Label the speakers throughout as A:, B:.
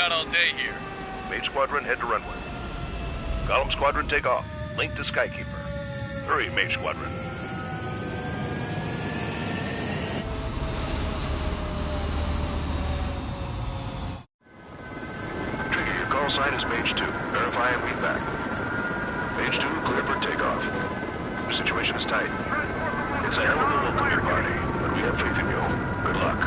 A: out all day here.
B: Mage Squadron, head to runway. Column Squadron, take off. Link to Skykeeper. Hurry, Mage Squadron. Trigger, your call sign is Mage 2. Verify and read back. Mage 2, clear for takeoff. The situation is tight. It's a hell of a look of your party, but we have faith in you. Good luck.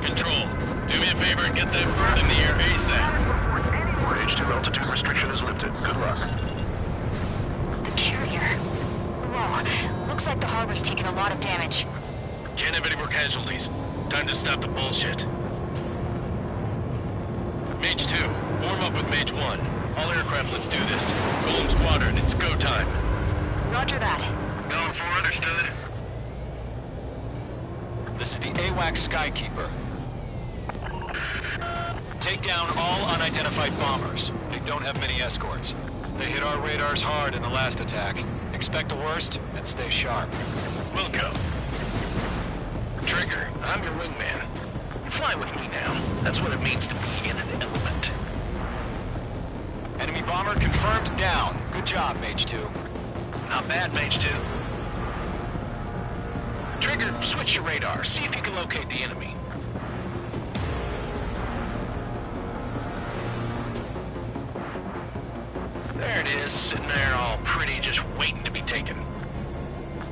A: Control, do me a favor and get that bird in the air ASAP.
B: Mage 2 altitude restriction is lifted. Good luck.
C: Carrier. Whoa, looks like the harbor's taken a lot of damage.
A: Can't have any more casualties. Time to stop the bullshit. Mage 2, form up with Mage 1. All aircraft, let's do this. Golem Squadron, it's go time.
C: Roger that.
A: Going for understood.
D: This is the AWAC Skykeeper. Take down all unidentified bombers. They don't have many escorts. They hit our radars hard in the last attack. Expect the worst and stay sharp.
A: Wilco. Trigger, I'm your wingman. You fly with me now. That's what it means to be in an element.
D: Enemy bomber confirmed down. Good job, Mage 2.
A: Not bad, Mage 2. Trigger, switch your radar. See if you can locate the enemy. There it is, sitting there all pretty, just waiting to be taken.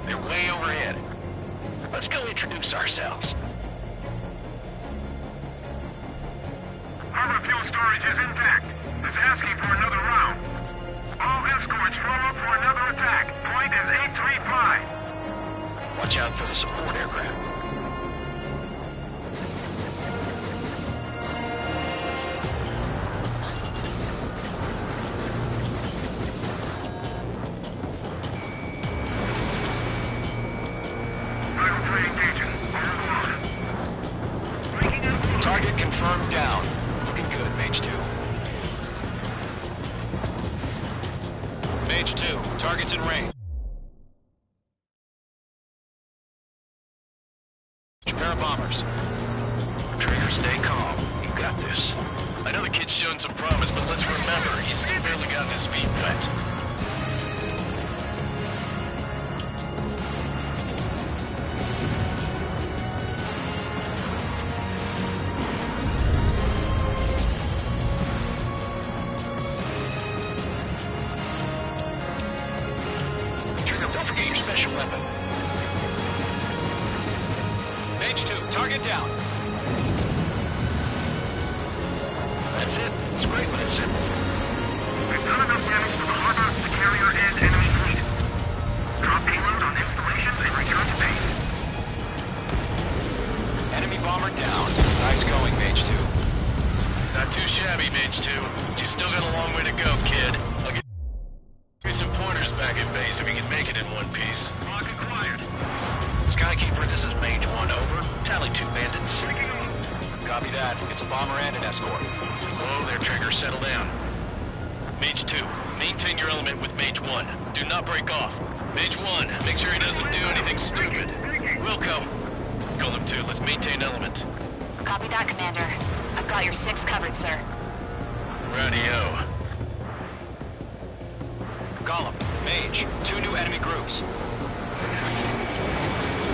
A: They're way overhead. Let's go introduce ourselves.
E: Harbor fuel storage is intact. It's asking for another round. All escorts form up for another attack. Point is 835.
A: Watch out for the support aircraft.
D: Target confirmed down. Looking good, Mage 2. Mage 2, target's in range. Pair of bombers.
A: Trigger, stay calm. You got this. I know the kid's shown some promise, but let's remember, he's still barely gotten his feet wet. Trigger, don't forget your special weapon.
D: Mage 2, target down.
A: That's it. It's great when it's simple.
E: We've done enough damage to the harbor, the carrier, and enemy fleet. Drop payload on installations and return to base.
D: Enemy bomber down. Nice going, Mage 2.
A: Not too shabby, Mage 2. You still got a long way to go, kid. I'll give you some pointers back at base if you can make it in one piece.
E: Lock acquired.
A: Skykeeper, this is Mage 1, over. Tally 2 bandits.
D: Copy that. It's a bomber and an escort.
A: Whoa there, Trigger. Settle down. Mage 2, maintain your element with Mage 1. Do not break off. Mage 1, make sure he doesn't do anything stupid. Wilco. Golem 2, let's maintain element.
C: Copy that, Commander. I've got your 6 covered, sir.
A: Radio.
D: Golem, Mage, 2 new enemy groups.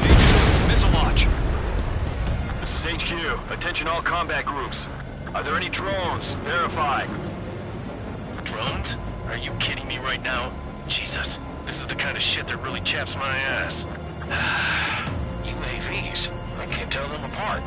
D: Mage 2, missile launch.
F: This is HQ. Attention all combat groups. Are there any drones? Verify.
A: Drones? Are you kidding me right now? Jesus, this is the kind of shit that really chaps my ass. UAVs. I can't tell them apart.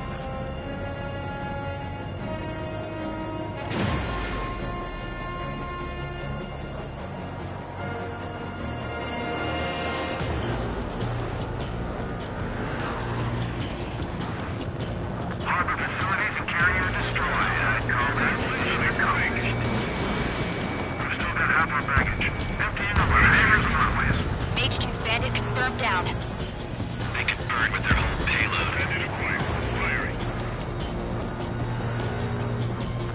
E: Harbor facilities and carrier destroyed. Combat fleet incoming. We've still got half our baggage. Emptying of our hangars and runways.
C: Mage 2's bandit confirmed down.
A: They could burn with their whole payload.
E: Firing.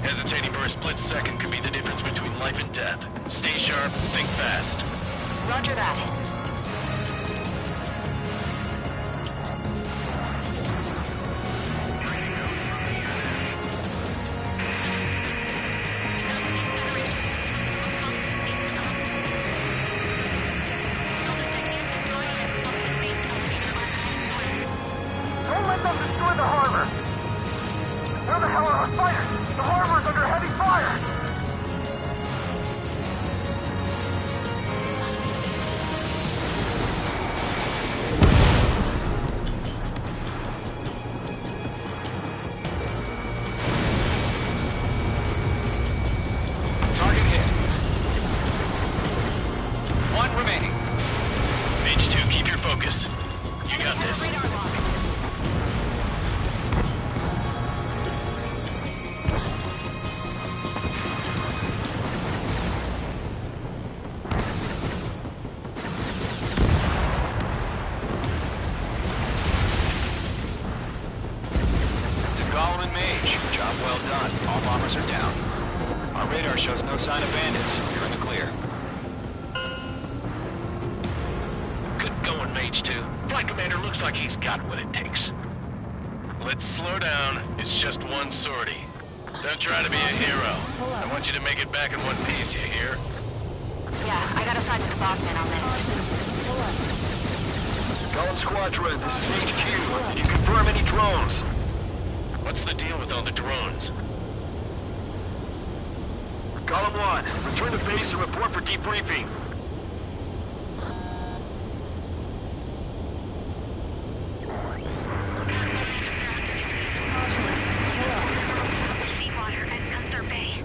A: Hesitating for a split second could be the difference between life and death. Stay sharp, think fast.
C: Roger that.
D: radar shows no sign of bandits. You're in the clear.
A: Good going, Mage 2. Flight Commander looks like he's got what it takes. Let's slow down. It's just one sortie. Don't try to be a hero. I want you to make it back in one piece, you hear?
C: Yeah, I gotta side with the boss man on this.
F: Column Squadron, this is HQ. Did you confirm any drones?
A: What's the deal with all the drones?
F: Column 1, return to base and report for debriefing.
G: Seawater at Gunther Bay.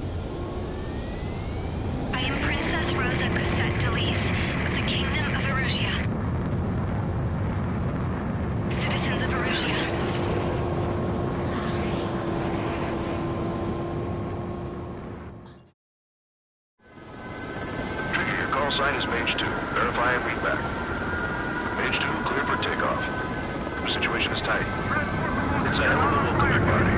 G: I am Princess Rosa Cassette Delise of the Kingdom of Erusia. Citizens of Erusia.
B: Trigger, your call sign is Mage 2. Verify and read back. Mage 2, clear for takeoff. The situation is tight. It's a hell of a welcoming party.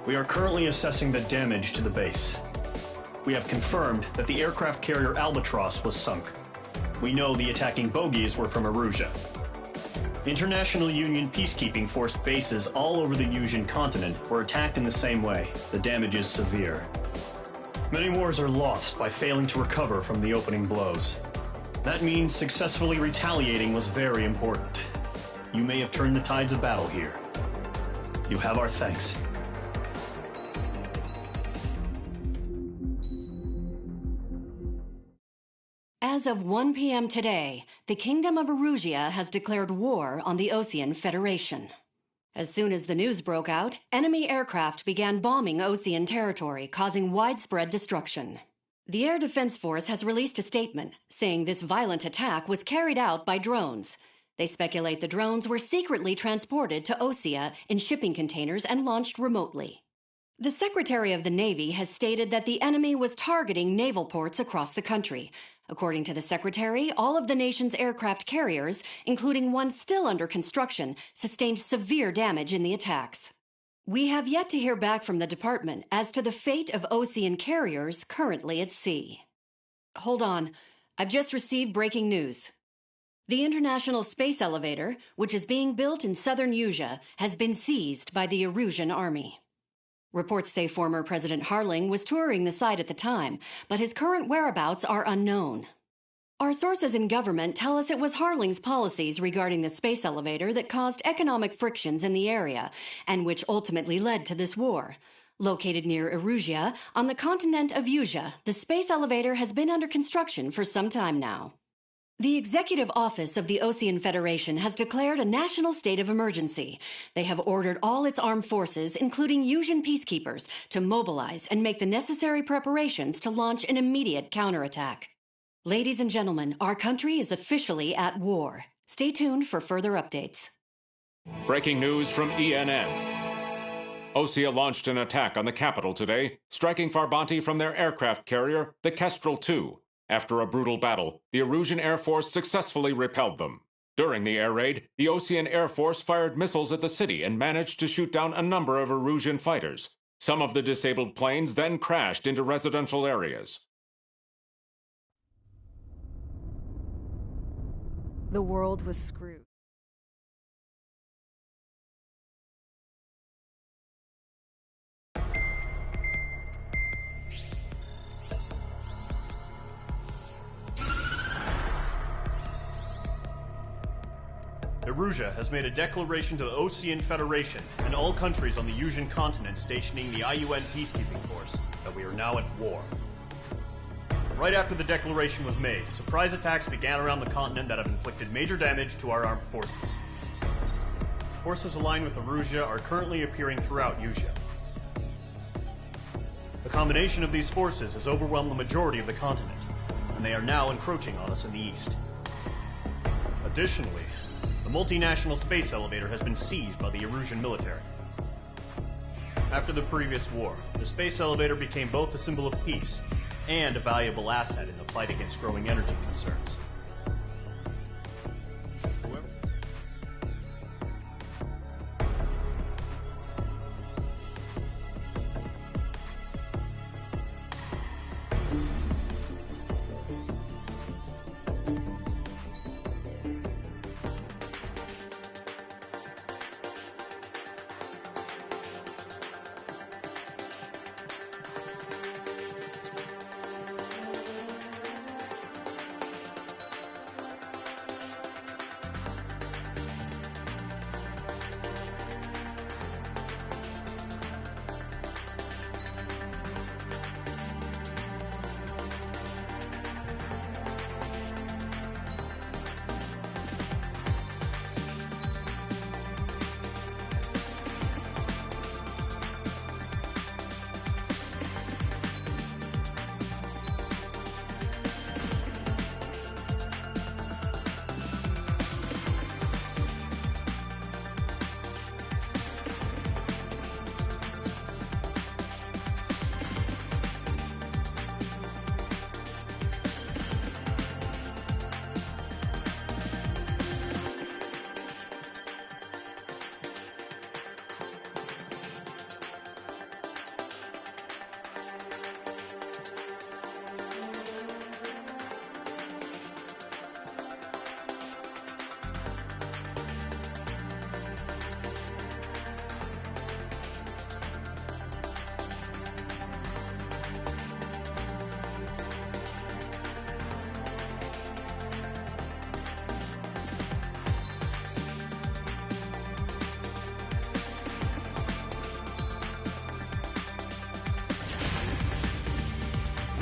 H: We are currently assessing the damage to the base. We have confirmed that the aircraft carrier Albatross was sunk. We know the attacking bogies were from Erusia. International Union peacekeeping force bases all over the Yusian continent were attacked in the same way. The damage is severe. Many wars are lost by failing to recover from the opening blows. That means successfully retaliating was very important. You may have turned the tides of battle here. You have our thanks.
I: As of 1 p.m. today, the Kingdom of Erusia has declared war on the Osean Federation. As soon as the news broke out, enemy aircraft began bombing Osean territory, causing widespread destruction. The Air Defense Force has released a statement saying this violent attack was carried out by drones. They speculate the drones were secretly transported to Osea in shipping containers and launched remotely. The Secretary of the Navy has stated that the enemy was targeting naval ports across the country. According to the Secretary, all of the nation's aircraft carriers, including one still under construction, sustained severe damage in the attacks. We have yet to hear back from the department as to the fate of Osean carriers currently at sea. Hold on. I've just received breaking news. The International Space Elevator, which is being built in southern Yusia, has been seized by the Erusian army. Reports say former President Harling was touring the site at the time, but his current whereabouts are unknown. Our sources in government tell us it was Harling's policies regarding the space elevator that caused economic frictions in the area, and which ultimately led to this war. Located near Erusia, on the continent of Yusia, the space elevator has been under construction for some time now. The Executive Office of the Osean Federation has declared a national state of emergency. They have ordered all its armed forces, including Yusian peacekeepers, to mobilize and make the necessary preparations to launch an immediate counterattack. Ladies and gentlemen, our country is officially at war. Stay tuned for further updates.
J: Breaking news from ENN. Osea launched an attack on the capital today, striking Farbanti from their aircraft carrier, the Kestrel II. After a brutal battle, the Erusian Air Force successfully repelled them. During the air raid, the Osean Air Force fired missiles at the city and managed to shoot down a number of Erusian fighters. Some of the disabled planes then crashed into residential areas.
K: The world was screwed.
H: Erusia has made a declaration to the Osean Federation and all countries on the Yusian continent stationing the IUN peacekeeping force that we are now at war. Right after the declaration was made, surprise attacks began around the continent that have inflicted major damage to our armed forces. Forces aligned with Erusia are currently appearing throughout Yusia. The combination of these forces has overwhelmed the majority of the continent, and they are now encroaching on us in the east. Additionally, the multinational space elevator has been seized by the Erusian military. After the previous war, the space elevator became both a symbol of peace and a valuable asset in the fight against growing energy concerns.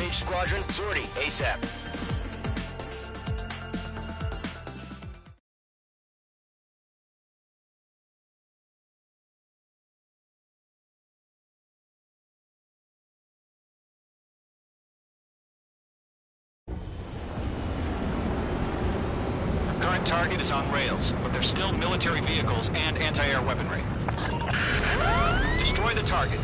L: Engage squadron. Sortie, ASAP.
D: Current target is on rails, but there's still military vehicles and anti-air weaponry. Destroy the target.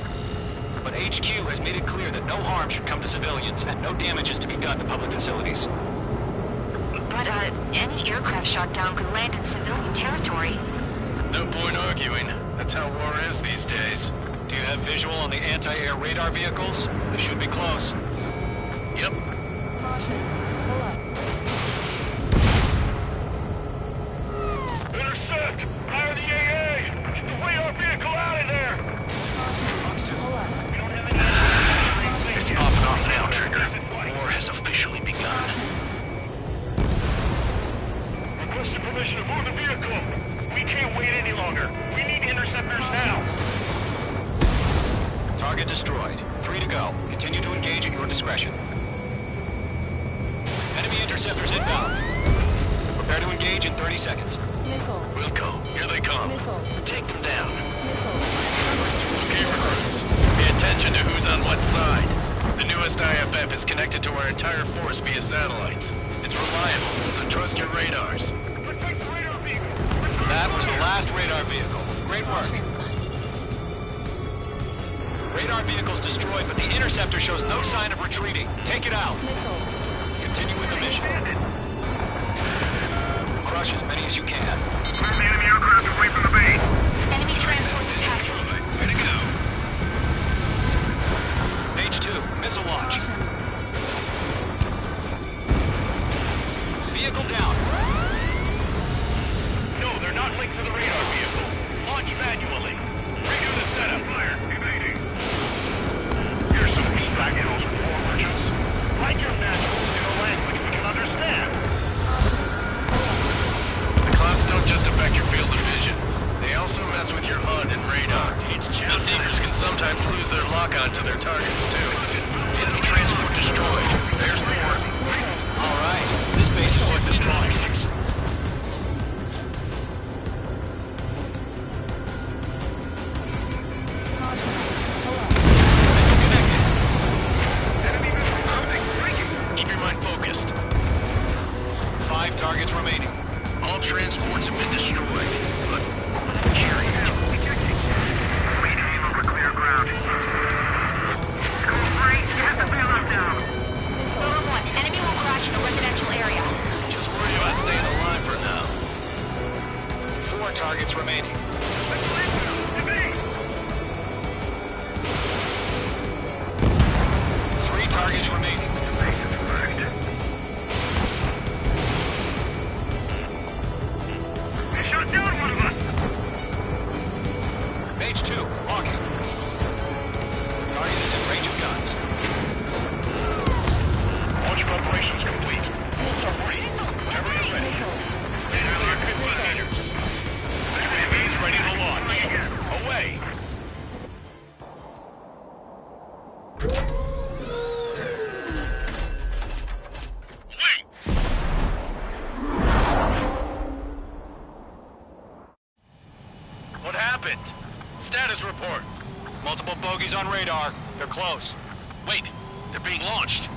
D: But HQ has made it clear that no harm should come to civilians and no damage is to be done to public facilities.
C: But, any aircraft shot down could land in civilian territory.
A: No point arguing. That's how war is these days.
D: Do you have visual on the anti-air radar vehicles? They should be close.
A: Yep.
E: Intercept! Fire the AA! Get the radar vehicle out of there!
A: It's popping off now, Trigger. War has officially begun.
E: Requesting permission to move the vehicle. We can't wait any longer. We need interceptors now.
D: Target destroyed. 3 to go. Continue to engage at your discretion. Enemy interceptors inbound. Prepare to engage in 30 seconds.
A: Wilco, here they come. Take them down. Okay, recruits. Pay attention to who's on what side. The newest IFF is connected to our entire force via satellites. It's reliable, so trust your radars.
D: That was the last radar vehicle. Great work. Radar vehicle's destroyed, but the interceptor shows no sign of retreating. Take it out. Continue with the mission. Crush as many as you can.
E: Move the enemy aircraft away from the base.
C: Enemy transports attacking.
A: Way to go.
D: Page 2, missile launch. Vehicle down.
E: No, they're not linked to the radar vehicle. Launch manually. Redo the setup. Fire. Evading. Here's some feedback in those war merchants. Write your manuals in a language we can understand.
A: The clouds don't just affect your field of vision. They also mess with your HUD and radar. The Seekers can sometimes lose their lock-on to their targets, too. Enemy transport destroyed. There's more.
D: All right. This base is worth destroying. Missile connected.
A: Keep your mind focused.
D: 5 targets remaining.
A: All transports have been destroyed, but carry
E: Waiting over clear ground. Code 3, get the payload down.
C: Bullet 1, enemy will crash in a residential area.
A: Just worry about staying alive for now.
D: 4 targets remaining. 3 targets remaining.
E: They shot down one of us.
D: Page 2, locking. Target is in range of guns.
E: Launch preparations complete. Submarine, whatever you're ready. Stand by your procedures. UAVs ready to launch. Away.
A: What happened? Status report.
D: Multiple bogies on radar. They're close.
A: Wait, they're being launched.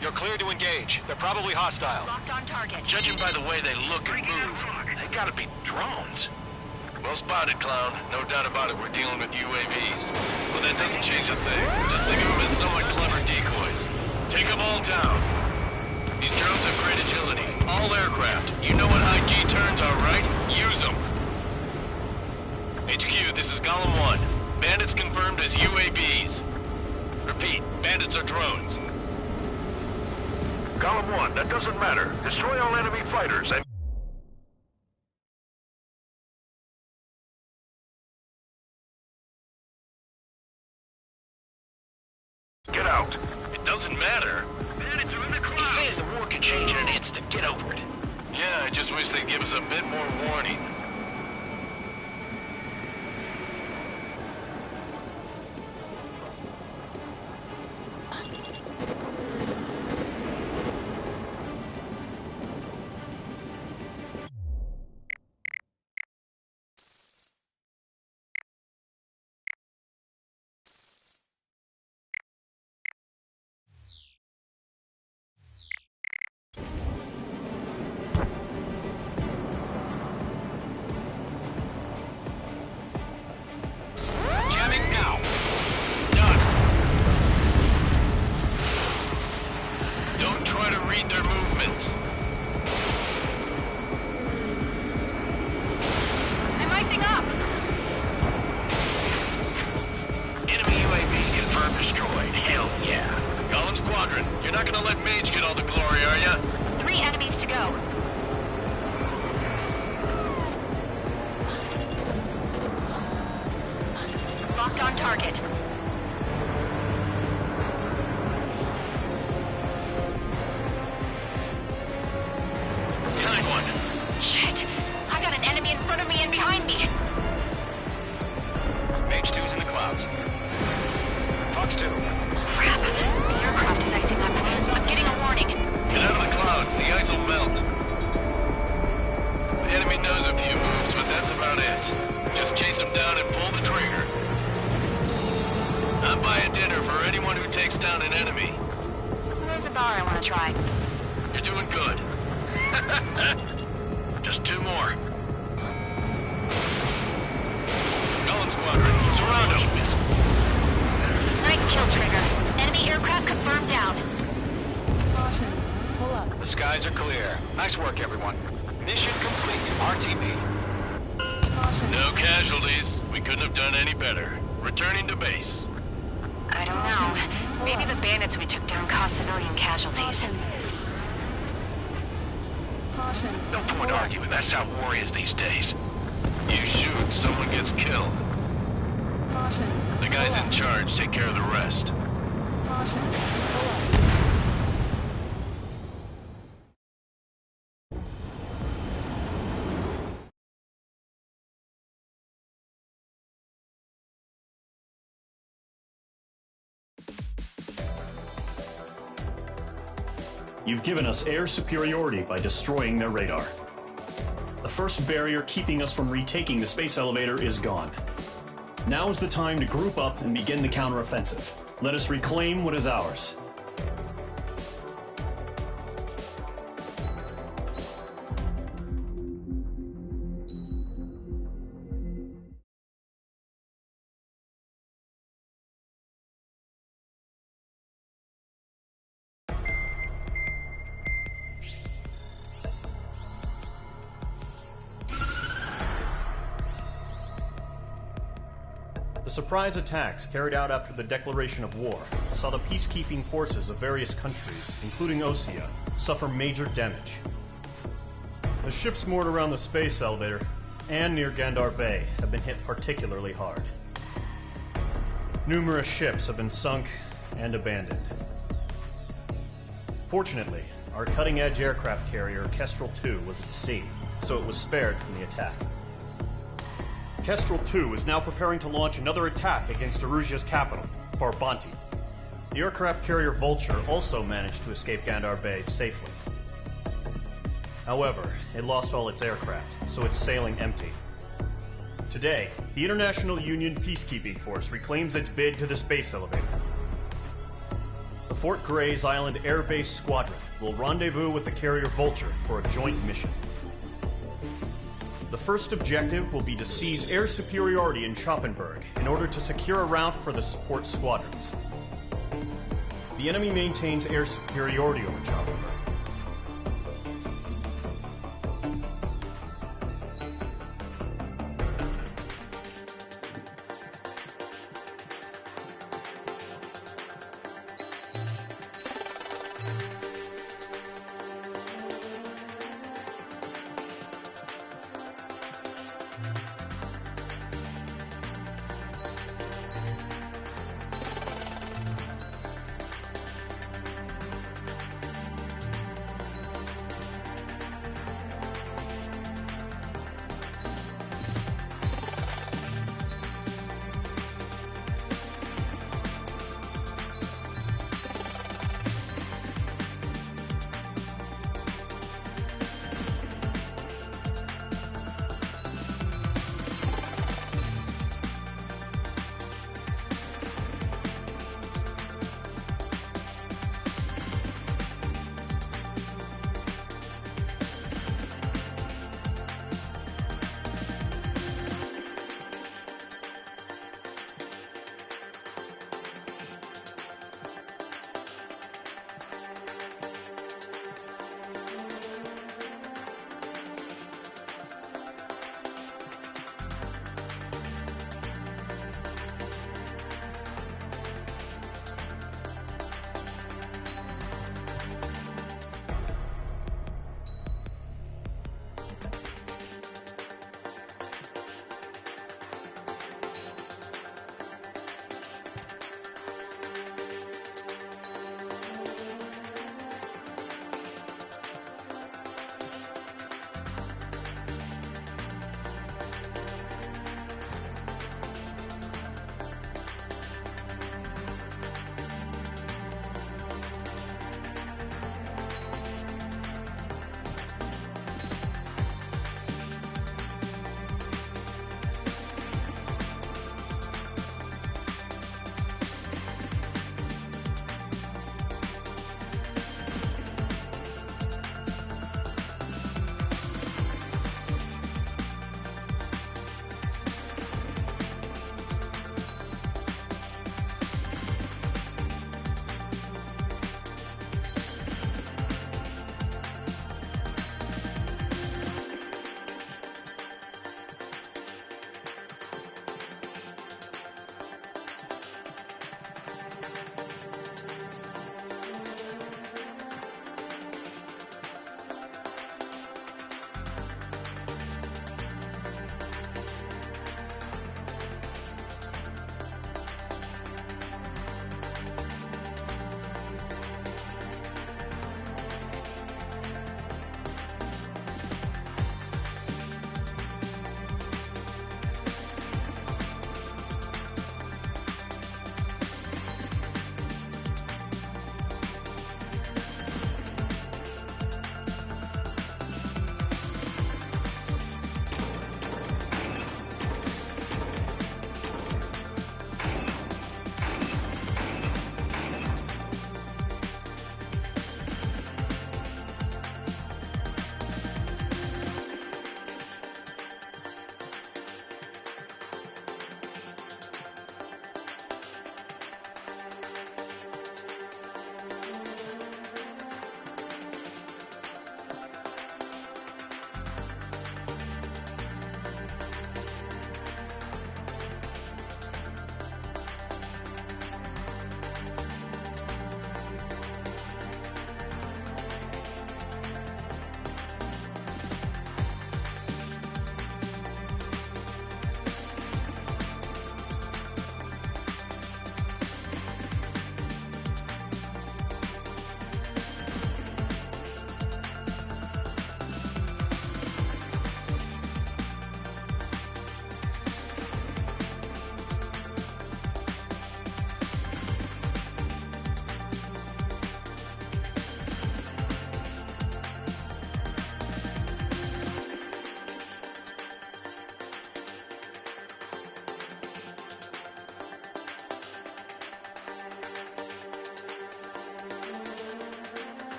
D: You're cleared to engage. They're probably hostile.
C: Locked on target.
A: Judging by the way they look and move, they gotta be drones. Well spotted, Clown. No doubt about it, we're dealing with UAVs. But that doesn't change a thing. Just think of them as somewhat clever decoys. Take them all down. These drones have great agility. All aircraft. You know what high G turns are, right? Use them. HQ, this is Column 1. Bandits confirmed as UAVs. Repeat, bandits are drones.
B: Column 1, that doesn't matter. Destroy all enemy fighters and... Get out.
A: It doesn't matter.
E: Bandits are in the
A: He
E: clouds.
A: says the war can change in an instant. Get over it. Yeah, I just wish they'd give us a bit more warning. to read their movements.
C: I'm icing up!
A: Enemy UAV confirmed destroyed. Hell yeah. Column Squadron, you're not gonna let Mage get all the glory, are ya?
C: 3 enemies to go. Locked on target.
A: Behind one.
C: Shit! I got an enemy in front of me and behind me!
D: Mage 2's in the clouds. Fox 2.
C: Crap! The aircraft is icing up. I'm getting a warning.
A: Get out of the clouds, the ice will melt. The enemy knows a few moves, but that's about it. Just chase them down and pull the trigger. I'm buying dinner for anyone who takes down an enemy.
C: There's a bar I want to try.
A: You're doing good. Just 2 more. Column Squadron, surround them.
C: Nice kill, Trigger. Enemy aircraft confirmed down.
D: The skies are clear. Nice work, everyone. Mission complete. RTB.
A: No casualties. We couldn't have done any better. Returning to base.
C: I don't know. Maybe the bandits we took down caused civilian casualties.
A: No point arguing. That's how war is these days. You shoot, someone gets killed. The guys in charge take care of the rest.
H: You've given us air superiority by destroying their radar. The first barrier keeping us from retaking the space elevator is gone. Now is the time to group up and begin the counteroffensive. Let us reclaim what is ours. The surprise attacks carried out after the declaration of war saw the peacekeeping forces of various countries, including Osea, suffer major damage. The ships moored around the space elevator and near Gandar Bay have been hit particularly hard. Numerous ships have been sunk and abandoned. Fortunately, our cutting-edge aircraft carrier Kestrel 2 was at sea, so it was spared from the attack. Kestrel 2 is now preparing to launch another attack against Erusia's capital, Farbanti. The aircraft carrier Vulture also managed to escape Gandar Bay safely. However, it lost all its aircraft, so it's sailing empty. Today, the International Union Peacekeeping Force reclaims its bid to the space elevator. The Fort Gray's Island Air Base Squadron will rendezvous with the carrier Vulture for a joint mission. The first objective will be to seize air superiority in Schoppenberg in order to secure a route for the support squadrons. The enemy maintains air superiority over Schoppenberg.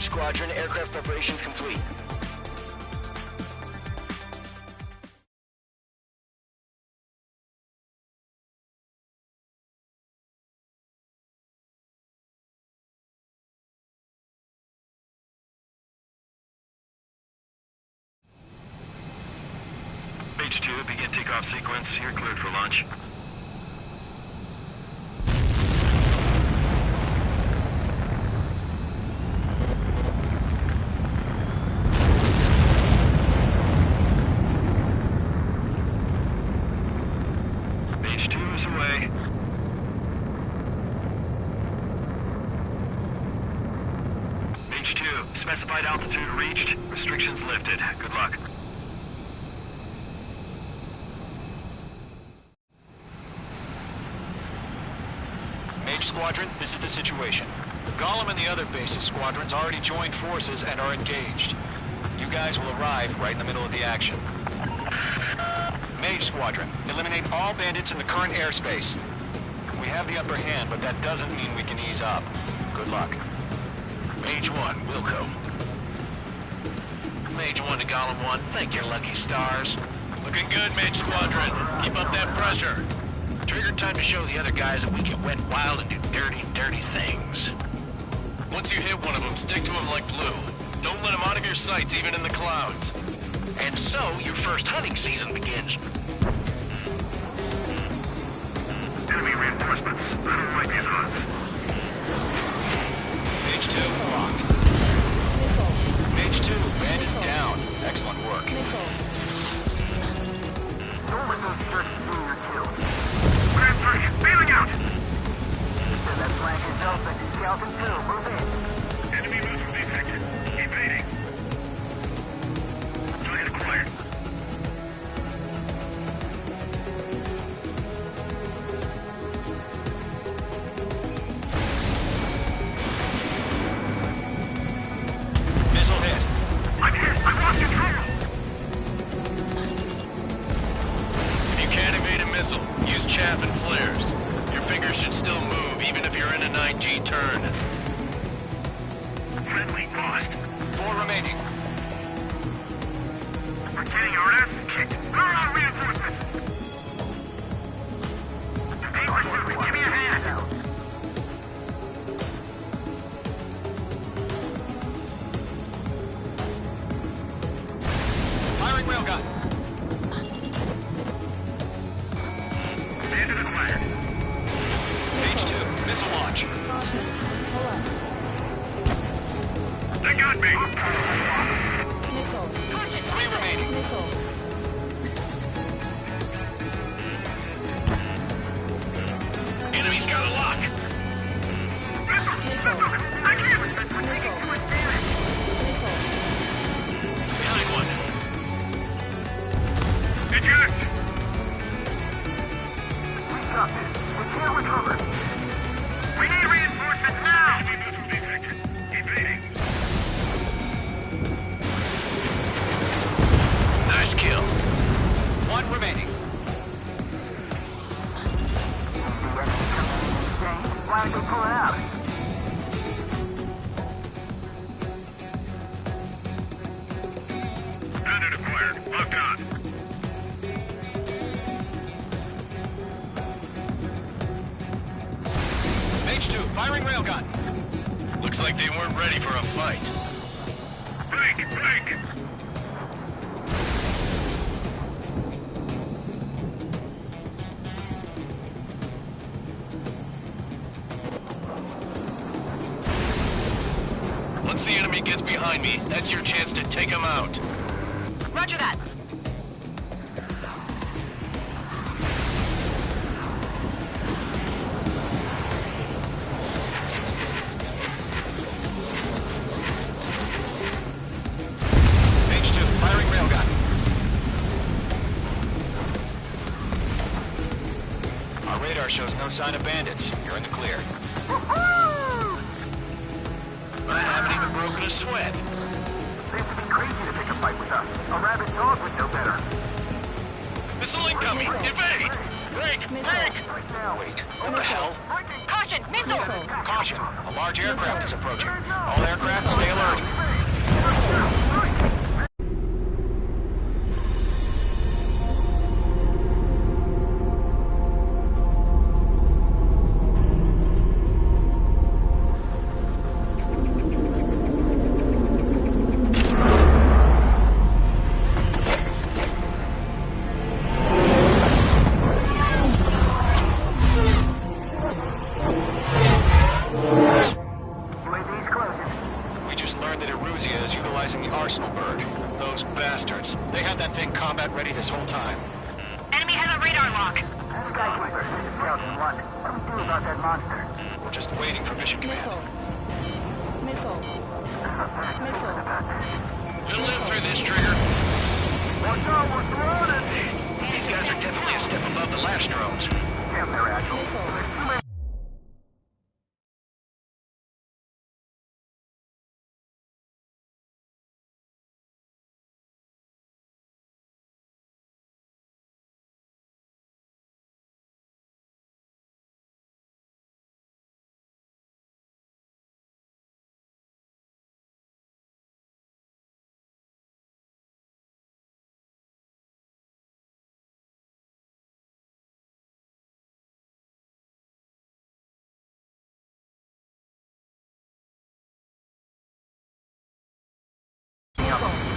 L: Mage Squadron, aircraft preparations complete.
B: Mage 2, begin takeoff sequence. You're cleared for launch. Mage 2 is away. Mage 2, specified altitude reached. Restrictions lifted. Good luck.
D: Mage Squadron, this is the situation. Gollum and the other base's squadrons already joined forces and are engaged. You guys will arrive right in the middle of the action. Mage Squadron, eliminate all bandits in the current airspace. We have the upper hand, but that doesn't mean we can ease up. Good luck.
A: Mage 1, Wilco. Mage 1 to Gollum 1, thank your lucky stars. Looking good, Mage Squadron. Keep up that pressure. Trigger time to show the other guys that we get wet wild and do dirty, dirty things. Once you hit one of them, stick to him like glue. Don't let him out of your sights, even in the clouds. And so, your first hunting season begins.
B: Enemy reinforcements. I don't like these odds.
D: Mage 2, locked. Mage 2, bandit down. Excellent work.
E: Don't let those jerks do your kill. Grand 3, bailing out! So that flank is open. Skeleton 2, move in.
B: Enemy missile detected. Evading. Target acquired.
D: Missile hit.
E: I'm hit! I lost control!
A: If you can't evade a missile, use chaff and flares. Your fingers should still move, even if you're in a 9G turn.
B: Friendly lost.
D: 4 remaining.
E: We're getting our asses kicked. Where are our reinforcements? Hey, Pursuit, give me a hand!
D: Firing railgun.
B: Bandit acquired.
D: Mage 2, missile launch.
B: They got me.
D: 3 remaining.
A: Enemy's got a lock.
E: I can't! We're taking too much damage!
A: Behind one.
B: Eject.
E: We got this. We can't recover. We need reinforcements now!
B: Enemy missile detected. Evading.
A: Nice kill.
D: 1 remaining.
E: Why did they pull it out?
B: Bandit acquired. Locked on.
D: Mage 2, firing railgun.
A: Looks like they weren't ready for a fight.
B: Break. Break.
A: Once the enemy gets behind me, that's your chance to take him out.
C: Roger that.
D: Mage 2, firing railgun. Our radar shows no sign of bandits. You're in the clear.
A: I haven't even broken a sweat.
E: Seems to be crazy to pick a fight with us. A rabid dog would know better.
A: Missile incoming! Evade! Break! Break!
E: Right now.
D: Wait, what the hell?
C: Caution, missile!
D: Caution! Caution, a large aircraft is approaching. All aircraft, stay alert.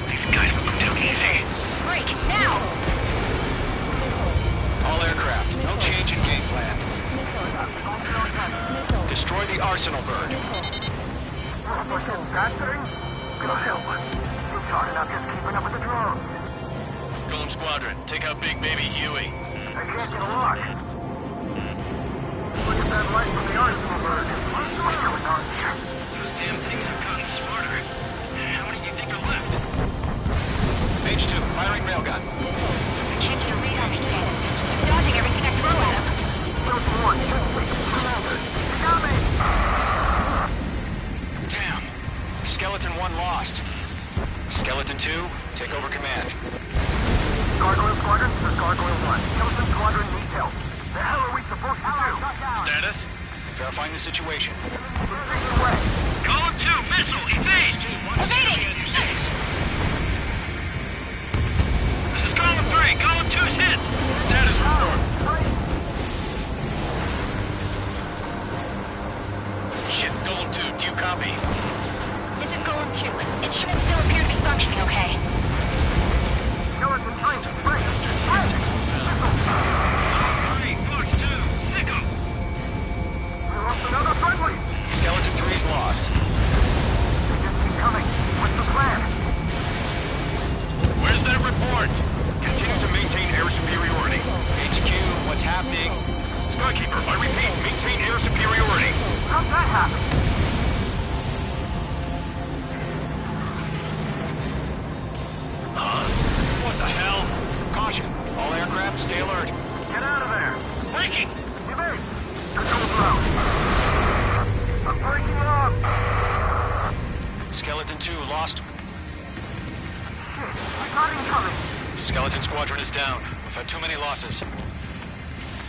E: These guys will go down easy.
C: Break, now!
D: All aircraft, no change in game plan. Destroy the arsenal bird.
A: Golem Squadron, take out Big Baby Huey.
E: I can't get a lock. Look at that light from the arsenal bird. Those damn things have gotten smarter. How many do you think are left?
D: Mage 2, firing railgun.
C: Can't get a read on these cannons. Keep dodging everything I throw at him.
D: Damn. Skeleton 1 lost. Skeleton 2, take over command.
E: Gargoyle Squadron, this is Gargoyle 1. Skeleton Squadron needs help. The hell are we supposed to do?
A: Status?
D: Verifying the situation.
E: Column 2, missile, evade!
C: Evading!
E: This is Column 3, Column 2's hit!
A: Status report. Shit, Golem 2, do you copy?
C: This is Golem 2. It should still appear to be functioning okay.
E: Skeleton 3, break! Another friendly!
D: Skeleton 3 is lost.
E: They just keep coming. What's the plan?
A: Where's that report?
F: Continue to maintain air superiority.
D: HQ, what's happening?
F: Skykeeper, I repeat, maintain air superiority.
E: How'd that happen?
A: What the hell?
D: Caution, all aircraft, stay alert.
E: Get out of there!
A: Breaking!
E: Evade! Control ground! I'm breaking off!
D: Skeleton 2 lost.
E: Shit, I got incoming!
D: Skeleton Squadron is down. We've had too many losses.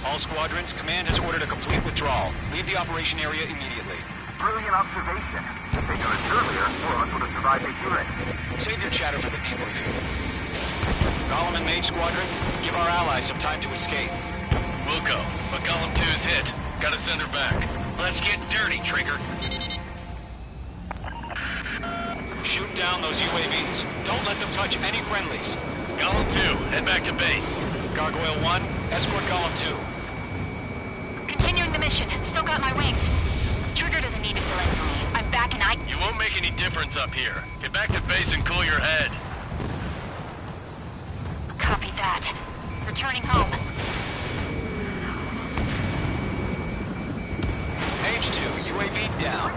D: All squadrons, command has ordered a complete withdrawal. Leave the operation area immediately.
E: Brilliant observation. If they done it earlier, more of us would have survived the hearing.
D: Save your chatter for the debriefing. Golem and Mage Squadron, give our allies some time to escape.
A: We'll go, but Golem 2's hit. Gotta send her back. Let's get dirty, Trigger.
D: Shoot down those UAVs. Don't let them touch any friendlies.
A: Golem 2, head back to base.
D: Gargoyle 1, escort Golem 2.
C: Continuing the mission. Still got my wings. Trigger doesn't need to fill in for me. I'm back and I...
A: You won't make any difference up here. Get back to base and cool your head.
C: Copy that. Returning home.
D: Mage 2, UAV down.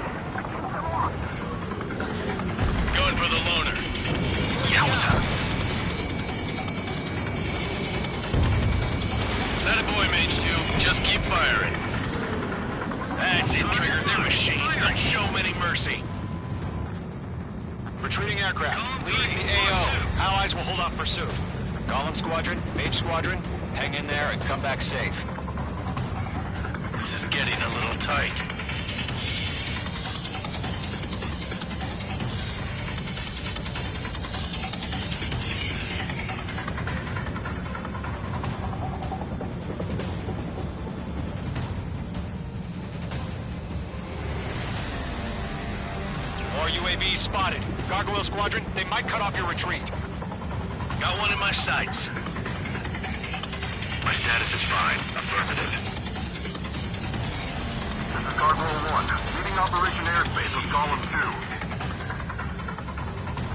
A: Going for the loner. Yowza! That a boy, Mage 2. Just keep firing. That's it, Trigger. They're machines. Don't show them any mercy.
D: Retreating aircraft. Leave the AO. Allies will hold off pursuit. Golem Squadron, Mage Squadron, hang in there and come back safe.
A: This is getting a little tight.
D: More UAVs spotted. Gargoyle Squadron, they might cut off your retreat.
A: Got one in my sights.
B: My status is fine. Affirmative. This is Gargoyle 1. Leading Operation Airspace with Golem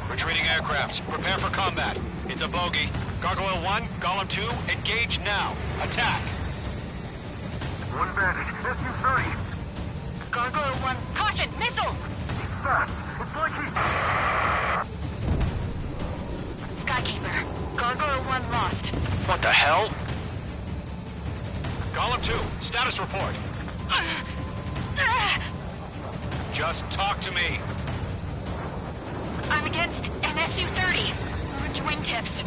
B: 2.
D: Retreating aircrafts. Prepare for combat. It's a bogey. Gargoyle 1, Golem 2, engage now. Attack.
B: One Vantage. SU-30.
C: Gargoyle 1, caution, missile!
B: He's fast. It's like he's...
C: Skykeeper, Gargoyle 1 lost.
D: What the hell? Golem 2, status report. Just talk to me.
C: I'm against an SU-30. Orange wingtips.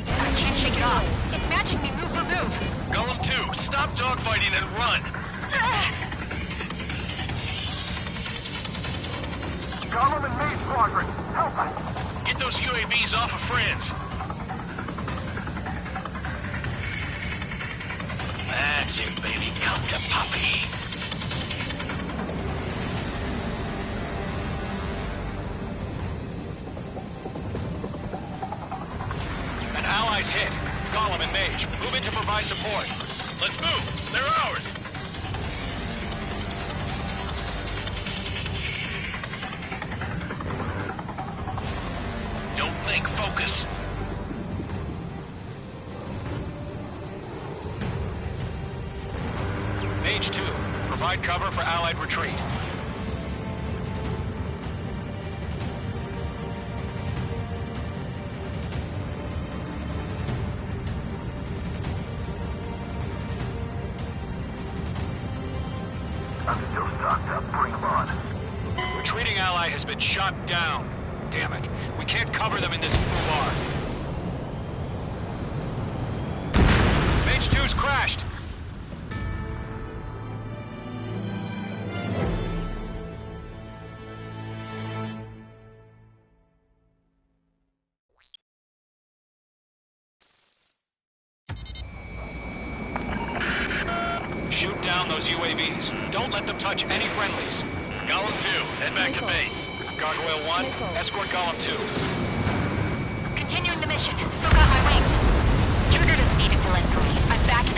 C: I can't shake it off. It's matching me move for move.
A: Golem 2, stop dogfighting and run.
B: Golem and Maze Squadron, help us!
A: Get those UAVs off of France. That's it, baby. Come to puppy.
D: An ally's hit. Golem and Mage, move in to provide support.
A: Let's move. They're ours. Don't think, focus.
D: Mage 2, provide cover for Allied retreat.
B: I'm still stocked up. Bring them on.
D: Retreating ally has been shot down. Damn it. We can't cover them in this foubar. Mage 2's crashed. Shoot down those UAVs. Don't let them touch any friendlies.
A: Golem 2, head back to base.
D: Gargoyle 1, escort Golem 2.
C: Continuing the mission. Still got my wings. Trigger doesn't need to fill in for me. I'm back and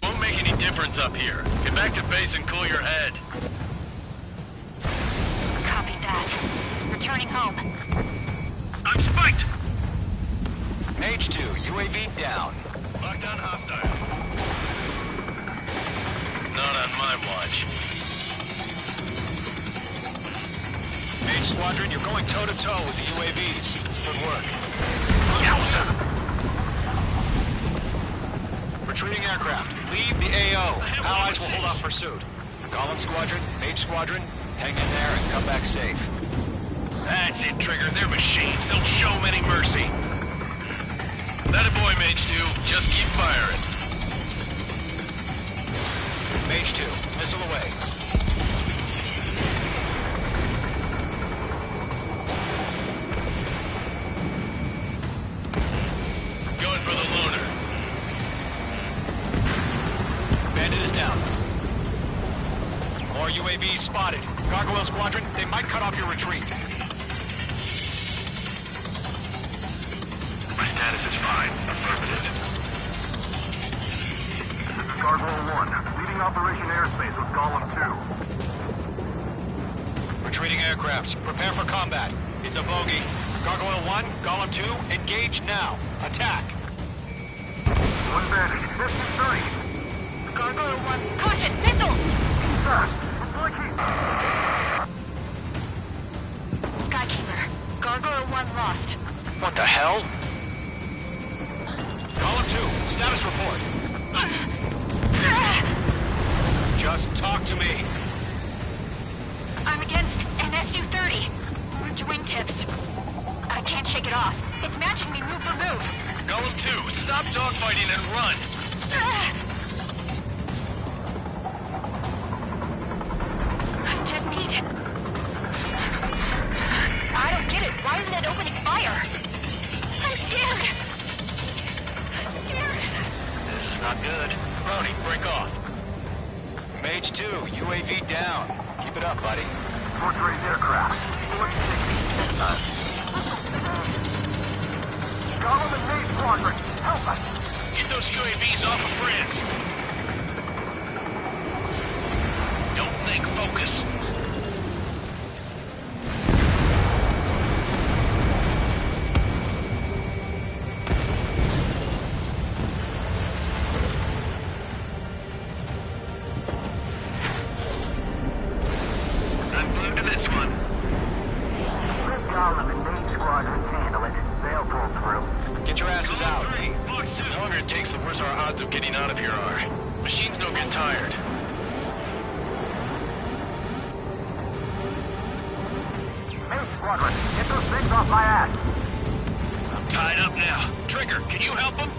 A: Won't make any difference up here. Get back to base and cool your head.
C: Copy that. Returning home.
A: I'm spiked!
D: Mage 2, UAV down.
A: Lockdown hostile. Not on my watch.
D: Mage Squadron, you're going toe-to-toe with the UAVs. Good work.
A: Yowza!
D: Retreating aircraft, leave the AO. Allies will hold off pursuit. Golem Squadron, Mage Squadron, hang in there and come back safe.
A: That's it, Trigger. They're machines. Don't show them any mercy. That a boy, Mage 2. Just keep firing.
D: Mage 2, missile away.
A: Going for the loner.
D: Bandit is down. More UAVs spotted. Gargoyle Squadron, they might cut off your retreat.
B: My status is fine. Affirmative. This is Gargoyle 1. Leading Operation Airspace with Golem 2.
D: Retreating aircrafts, prepare for combat. It's a bogey. Gargoyle 1, Golem 2, engage now. Attack.
B: One Vantage. SU-30.
C: Gargoyle 1, caution, missile!
B: Fast. It's like he's...
C: lost.
D: What the hell? Column 2, status report. Just talk to me.
C: I'm against an Su-30. We're wingtips. I can't shake it off. It's matching me move for move.
A: Golem 2, stop dogfighting and run!
C: I'm dead meat. I don't get it. Why isn't it opening fire? I'm scared. I'm scared.
A: This is not good. Brownie, break off.
D: Mage 2, UAV down. Keep it up, buddy.
E: Force raised aircraft. 4060 time. Golem and Mage Squadron, help us!
A: Get those UAVs off of France. Don't think, focus. I'm glued to this one.
E: Let Golem and Mage Squadrons handle it. They'll pull through.
D: Get your asses out.
A: The longer it takes, the worse our odds of getting out of here are. Machines don't get tired.
E: Mage Squadron, get those things off my ass!
A: I'm tied up now. Trigger, can you help him?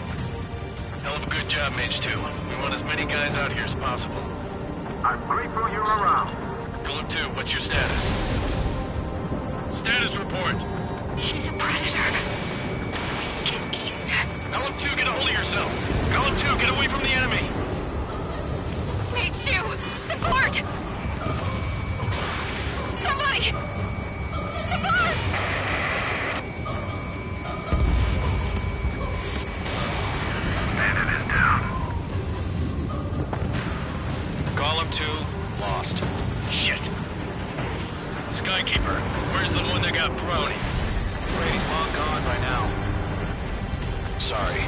A: Hell of a good job, Mage 2. We want as many guys out here as possible.
E: I'm grateful you're around.
A: Golem 2, what's your status? Status report.
C: She's a predator. Get eaten.
A: Golem 2, get a hold of yourself. Golem 2, get away from the enemy.
C: Mage 2, support! Somebody! Support!
E: Bandit is down.
D: Column 2, lost.
A: Shit. Skykeeper, where's the one that got Brownie?
D: Afraid he's long gone by now. Sorry.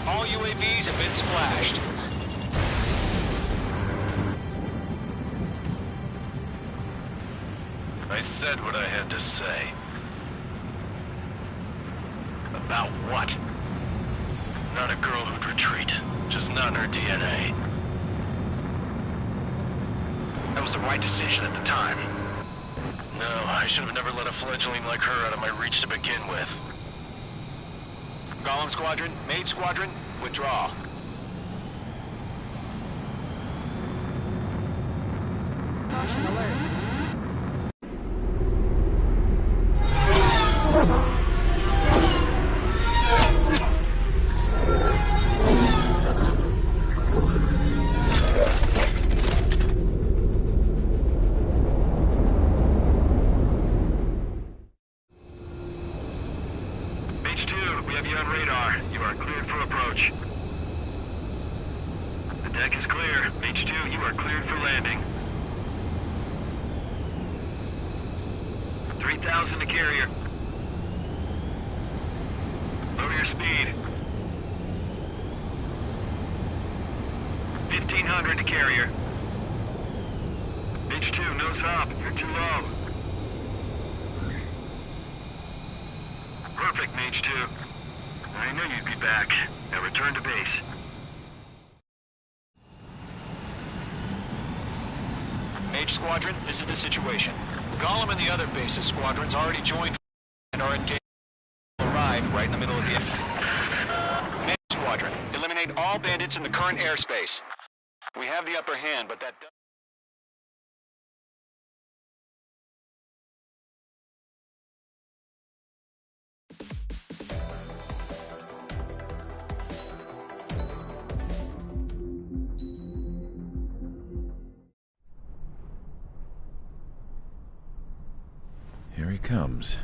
D: All UAVs have been splashed.
A: I said what I had to say. About what? Not a girl who'd retreat. Just not in her DNA. That was the right decision at the time. No, I should have never let a fledgling like her out of my reach to begin with.
D: Golem Squadron, Mage Squadron, withdraw.
K: Caution alert.
F: Mage 2, we have you on radar. You are cleared for approach. The deck is clear. Mage 2, you are cleared for landing. 3,000 to carrier. Lower your speed. 1,500 to carrier. Mage 2, nose up. You're too low. Perfect, Mage 2. I knew you'd be back. Now return to base.
D: Mage Squadron, this is the situation. Golem and the other bases squadrons already joined and are engaged. Arrive right in the middle of the Mage Squadron, eliminate all bandits in the current airspace. We have the upper hand, but that does...
M: Here he comes.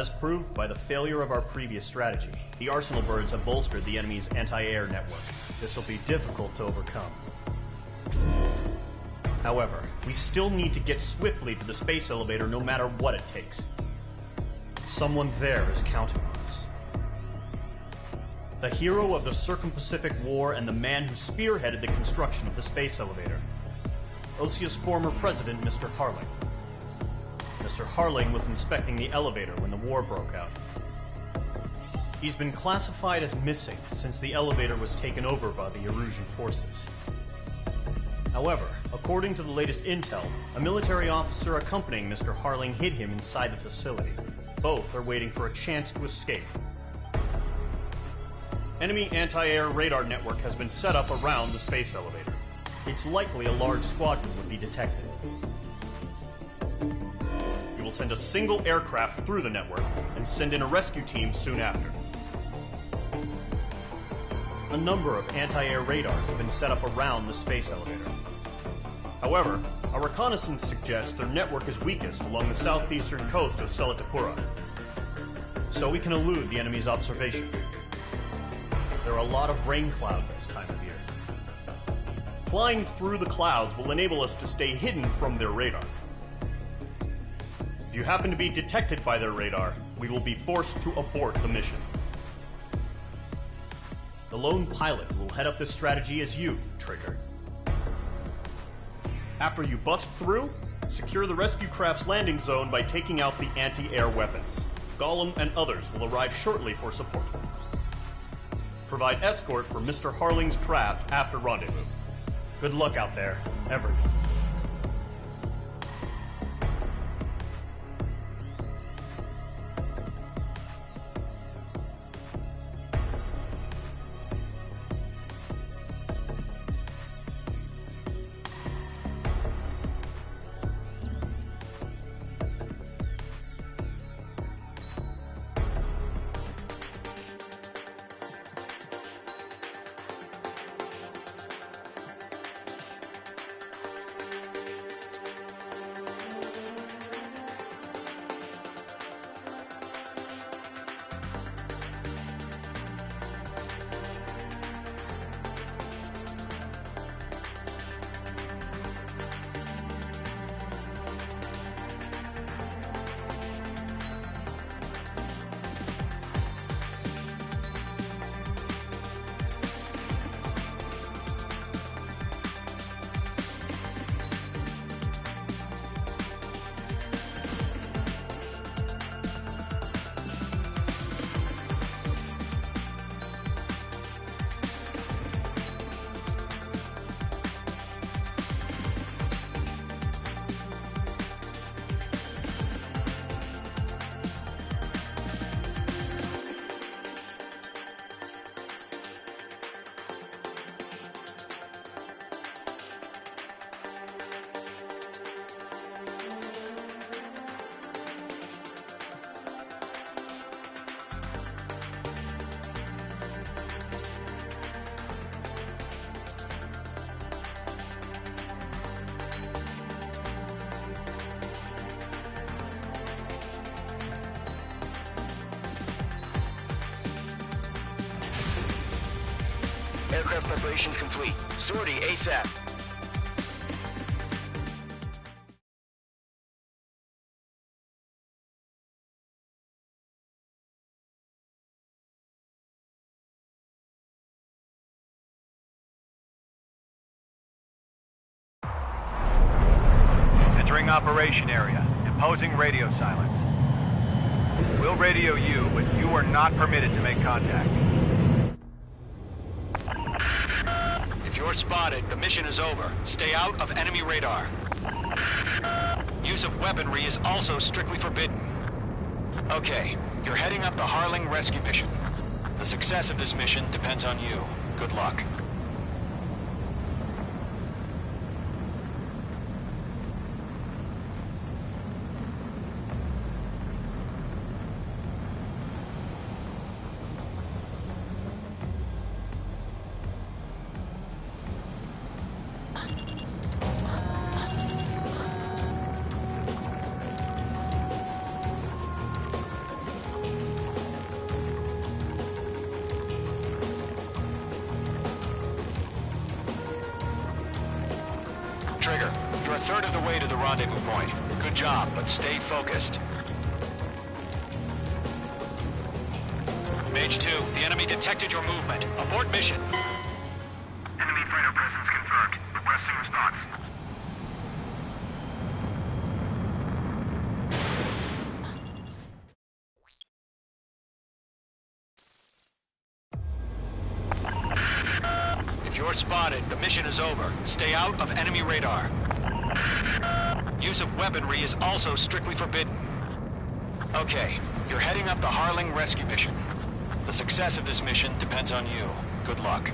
H: As proved by the failure of our previous strategy, the Arsenal birds have bolstered the enemy's anti-air network. This will be difficult to overcome. However, we still need to get swiftly to the space elevator no matter what it takes. Someone there is counting on us. The hero of the Circum-Pacific War and the man who spearheaded the construction of the space elevator. Osia's former president, Mr. Harling. Mr. Harling was inspecting the elevator when the war broke out. He's been classified as missing since the elevator was taken over by the Erusian forces. However, according to the latest intel, a military officer accompanying Mr. Harling hid him inside the facility. Both are waiting for a chance to escape. Enemy anti-air radar network has been set up around the space elevator. It's likely a large squadron would be detected. We will send a single aircraft through the network and send in a rescue team soon after. A number of anti-air radars have been set up around the space elevator. However, our reconnaissance suggests their network is weakest along the southeastern coast of Selatapura, so we can elude the enemy's observation. There are a lot of rain clouds this time of year. Flying through the clouds will enable us to stay hidden from their radar. If you happen to be detected by their radar, we will be forced to abort the mission. The lone pilot who will head up this strategy is you, Trigger. After you bust through, secure the rescue craft's landing zone by taking out the anti-air weapons. Gollum and others will arrive shortly for support. Provide escort for Mr. Harling's craft after rendezvous. Good luck out there, everyone.
L: Aircraft preparations complete. Sortie ASAP.
F: Entering operation area. Imposing radio silence. We'll radio you, but you are not permitted to make contact.
D: If you're spotted, the mission is over. Stay out of enemy radar. Use of weaponry is also strictly forbidden. Okay, you're heading up the Harling rescue mission. The success of this mission depends on you. Good luck. Trigger, you're a third of the way to the rendezvous point. Good job, but stay focused. Mage 2, the enemy detected your movement. Abort mission.
E: Enemy freighter presence confirmed. Requesting response.
D: If you're spotted, the mission is over. Stay out of enemy radar. Use of weaponry is also strictly forbidden. Okay, you're heading up the Harling rescue mission. The success of this mission depends on you. Good luck.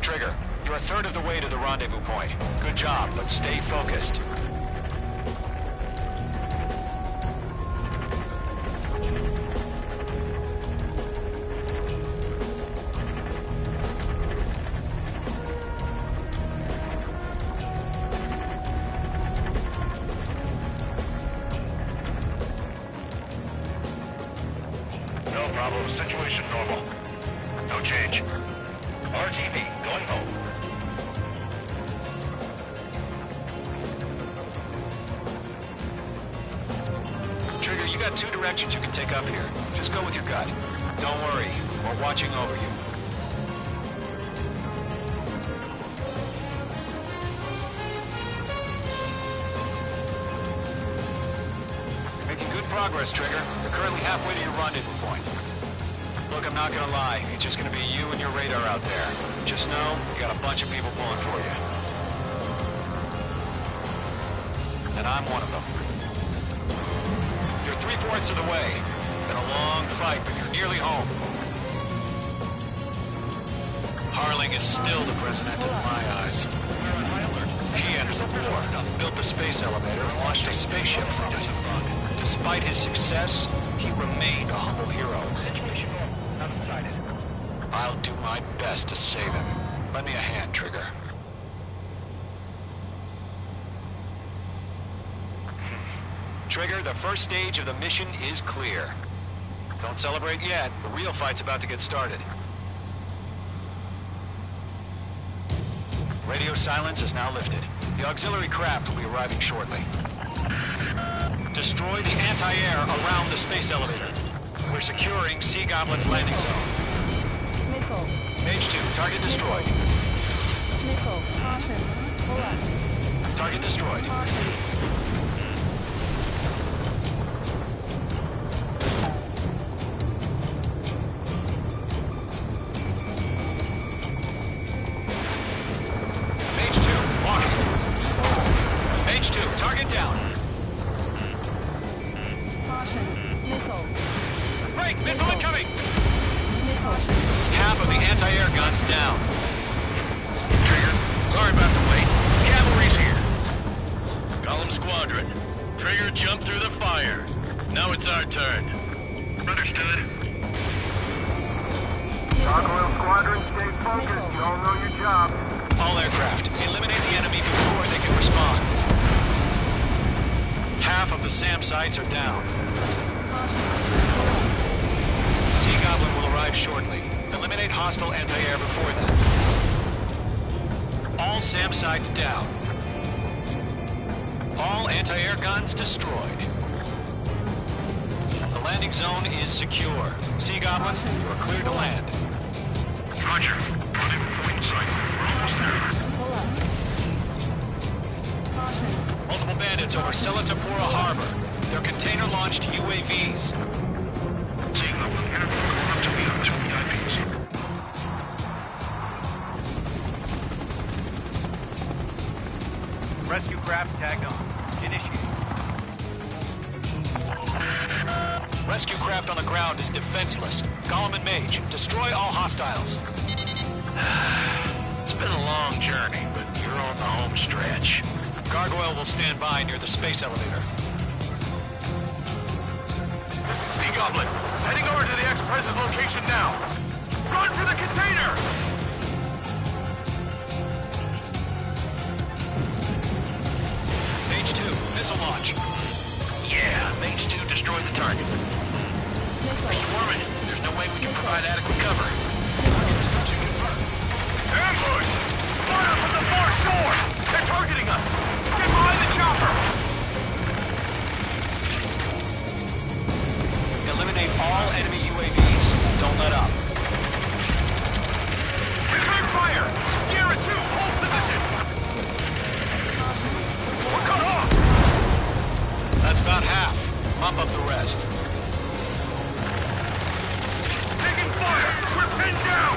D: Trigger, you're a third of the way to the rendezvous point. Good job, but stay focused.
E: No problem. Situation normal. No change. RTV, going home.
D: Trigger, you got two directions you can take up here. Just go with your gut. Don't worry, we're watching over you. Making good progress, Trigger. You're currently halfway to your rendezvous point. Look, I'm not gonna lie. It's just gonna be you and your radar out there. Just know, you got a bunch of people pulling for you. And I'm one of them. You're 3/4 of the way. Been a long fight, but you're nearly home. Harling is still the president in my eyes. He entered the war, built the space elevator, and launched a spaceship from it. Despite his success, he remained a humble hero. I'll do my best to save him. Lend me a hand, Trigger. Trigger, the first stage of the mission is clear. Don't celebrate yet. The real fight's about to get started. Radio silence is now lifted. The auxiliary craft will be arriving shortly. Destroy the anti-air around the space elevator. We're securing Sea Goblin's landing zone.
K: Missile.
D: Mage 2, target destroyed.
K: Missile. Caution. Pull up.
D: Target destroyed.
K: Caution.
D: Mage 2, walking. Mage 2, target down.
K: Caution. Missile.
D: Break! Missile incoming!
K: Missile.
D: Half of the anti-air guns down.
A: Trigger, sorry about the wait. Cavalry's here. Column Squadron. Trigger jumped through the fire. Now it's our turn.
E: Understood.
K: Missile.
E: Squadron, stay focused. You all know your job.
D: All aircraft, eliminate the enemy before they can respond. Half of the SAM sites are down. Sea Goblin will arrive shortly. Eliminate hostile anti-air before that. All SAM sites down. All anti-air guns destroyed. The landing zone is secure. Sea Goblin, you are cleared to land.
E: Roger. Rendezvous point in sight. We're almost there.
K: Pull up. Caution.
D: Multiple bandits over Selatapura Harbor. They're container-launched UAVs.
E: Seeing them. Enemy confirmed to be on 2 VIPs.
F: Rescue craft tagged on. Initiate.
D: Rescue craft on the ground is defenseless. Golem and Mage, destroy all hostiles.
A: It's been a long journey, but you're on the home stretch.
D: Gargoyle will stand by near the space elevator.
E: Sea Goblin, heading over to the X-Press's location now. Run for the container!
D: Mage 2, missile launch.
A: Yeah, Mage 2 destroyed the target. We're swarming. There's no way we can provide adequate cover.
D: Target destruction confirmed.
E: Ambush! Fire from the far shore! They're targeting us! Get behind the chopper!
D: Eliminate all enemy UAVs. Don't let up.
E: Return fire! Sierra 2, hold position! We're cut off!
D: That's about half. Mop up the rest.
E: Taking fire! We're pinned down!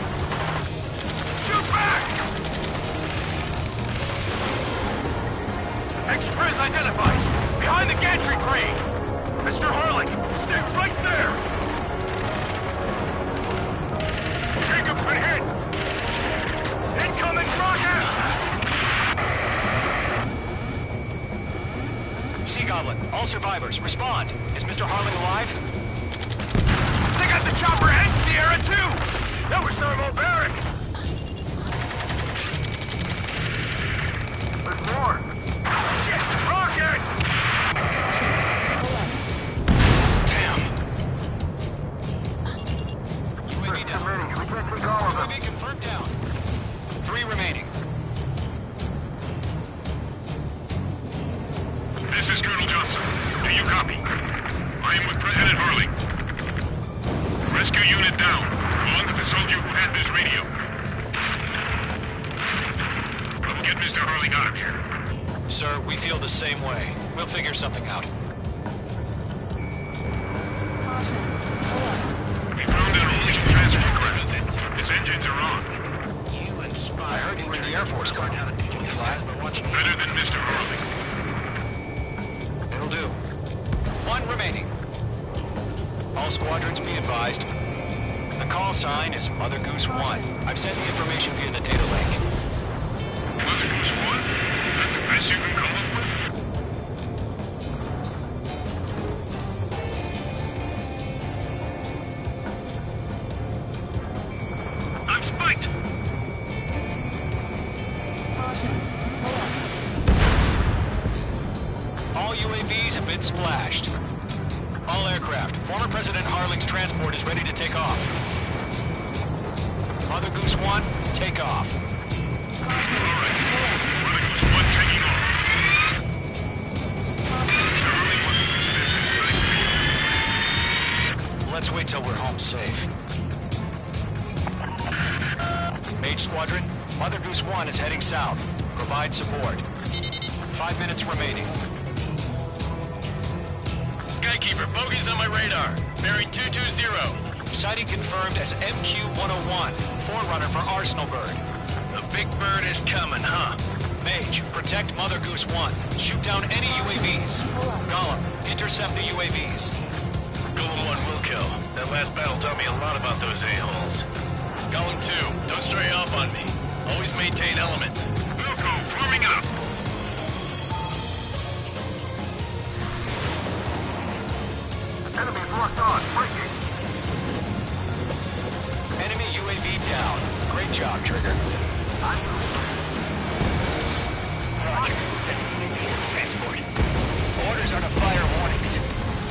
E: Shoot back! Express identified! Behind the gantry crane! Mr. Harling, stay right there! Jacob's been hit! Incoming rocket!
D: Sea Goblin, all survivors, respond. Is Mr. Harling alive?
E: They got the chopper and Sierra too! That was thermobaric! There's more! Shit! Rocket!
D: Damn. UAV down.
E: We can't take all of them.
D: UAV confirmed down. 3 remaining.
E: This is Colonel Johnson. Do you copy? I am with President Harling. Rescue unit down. On the soldier who had this radio. We'll get Mr. Harling out of here.
D: Sir, we feel the same way. We'll figure something out.
E: We found an illusion transfer craft. His engines are on.
A: You inspired.
D: I heard you were in the Air Force, Colonel. Can you fly?
E: Better than Mr. Harling.
D: It'll do. 1 remaining. All squadrons be advised. The call sign is Mother Goose 1. I've sent the information via the data link.
E: Mother Goose 1? That's the best you can come up with? I'm spiked!
D: All UAVs have been splashed. All aircraft. Former President Harling's transport is ready to take off. Mother Goose 1, take off. Let's wait till we're home safe. Mage Squadron, Mother Goose 1 is heading south. Provide support. 5 minutes remaining.
A: Skykeeper, bogeys on my radar. Bearing 220.
D: Sighting confirmed as MQ-101, forerunner for Arsenal Bird.
A: The big bird is coming, huh?
D: Mage, protect Mother Goose 1. Shoot down any UAVs. Gollum, intercept the UAVs.
A: Golem 1 will kill. That last battle taught me a lot about those a-holes. Golem 2, don't stray off on me. Always maintain element.
E: Wilco, forming up! Enemies locked on, breaking!
D: Enemy UAV down. Great job, Trigger.
L: Roger. Transport. Orders are to fire warnings.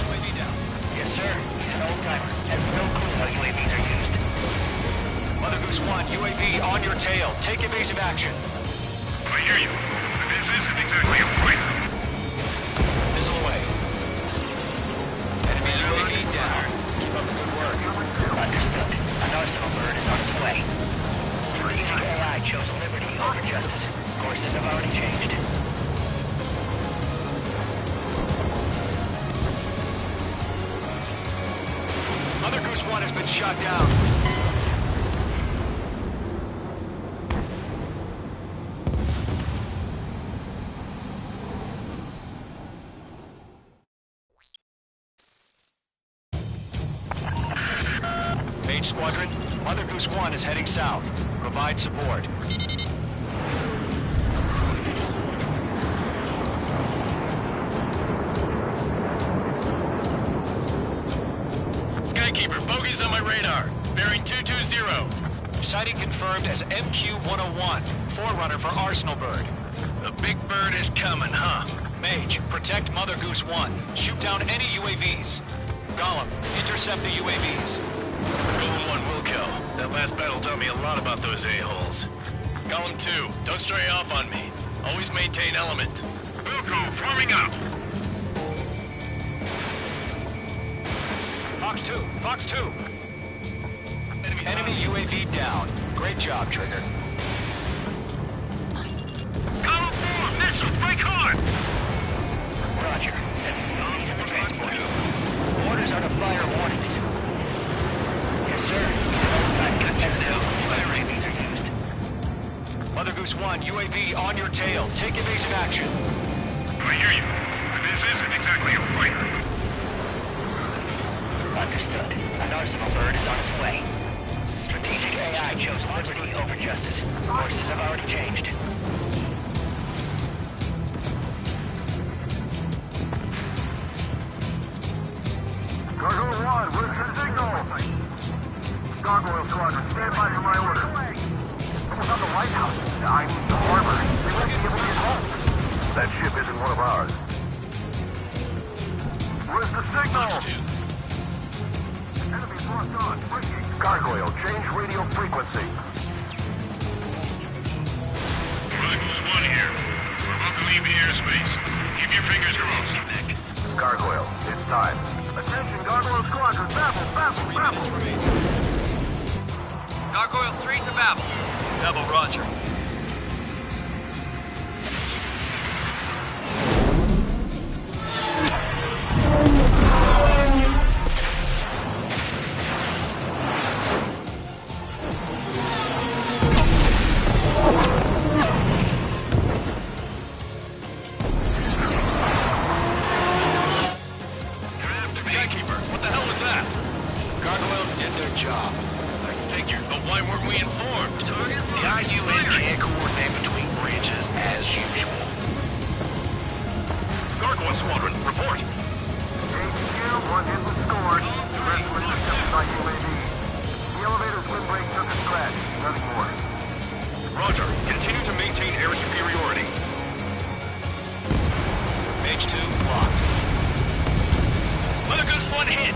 D: UAV down.
L: Yes, sir. He's an old-timer. Has no clue how UAVs are used.
D: Mother Goose 1, UAV on your tail. Take evasive action.
E: I hear you. But this isn't exactly a fighter.
D: Missile away. Enemy UAV down. Keep up the good work.
L: Understood. An Arsenal bird is on its way. Strategic AI chose liberty over justice. Courses have already changed.
D: Mother Goose 1 has been shot down. Mage Squadron, Mother Goose 1 is heading south. Provide support.
A: Skykeeper, bogeys on my radar. Bearing 220.
D: Sighting confirmed as MQ-101, forerunner for Arsenal Bird.
A: The big bird is coming, huh?
D: Mage, protect Mother Goose 1. Shoot down any UAVs. Gollum, intercept the UAVs.
A: Golem 1 will kill. That last battle taught me a lot about those a-holes. Golem 2, don't stray off on me. Always maintain element.
E: Wilco, forming up.
D: Fox 2, Fox 2. Enemy UAV down. Great job, Trigger.
E: Column 4, missile, break hard.
L: Roger. Sending to the transport. Orders are to fire warnings. Yes, sir. I've got you now. Fire ravings are used.
D: Mother Goose 1, UAV on your tail. Take evasive action.
E: I hear you. This isn't exactly a fighter.
L: Understood. An Arsenal Bird is on its way. Strategic AI chose liberty over justice. Courses have already changed.
K: Gargoyle 1, where's your signal? Gargoyle Squadron, stand by for my order. Someone's on the White House. I need the harbor. They might be able to get home. That ship isn't one of ours. Where's the signal? Enemy's locked on. Breaking. Gargoyle, change radio frequency.
E: Mother Goose 1 here. We're about to leave the airspace. Keep your fingers crossed, Nick.
K: Gargoyle, it's time. Attention, Gargoyle Squadron, Babel, Babel, Babel.
N: Gargoyle 3 to Babel. Babel, roger.
A: Skykeeper, what the hell was that?
D: Gargoyle did their job.
A: I figured, but why weren't we informed?
L: The IUN can't coordinate between branches as usual.
E: Gargoyle Squadron, report.
K: HQ, one hit was scored. The rest were intercepted by UAV. The elevator's windbreak took a scratch. Nothing more.
E: Roger. Continue to maintain air superiority.
D: Mage 2, locked.
A: Mother Goose 1 hit!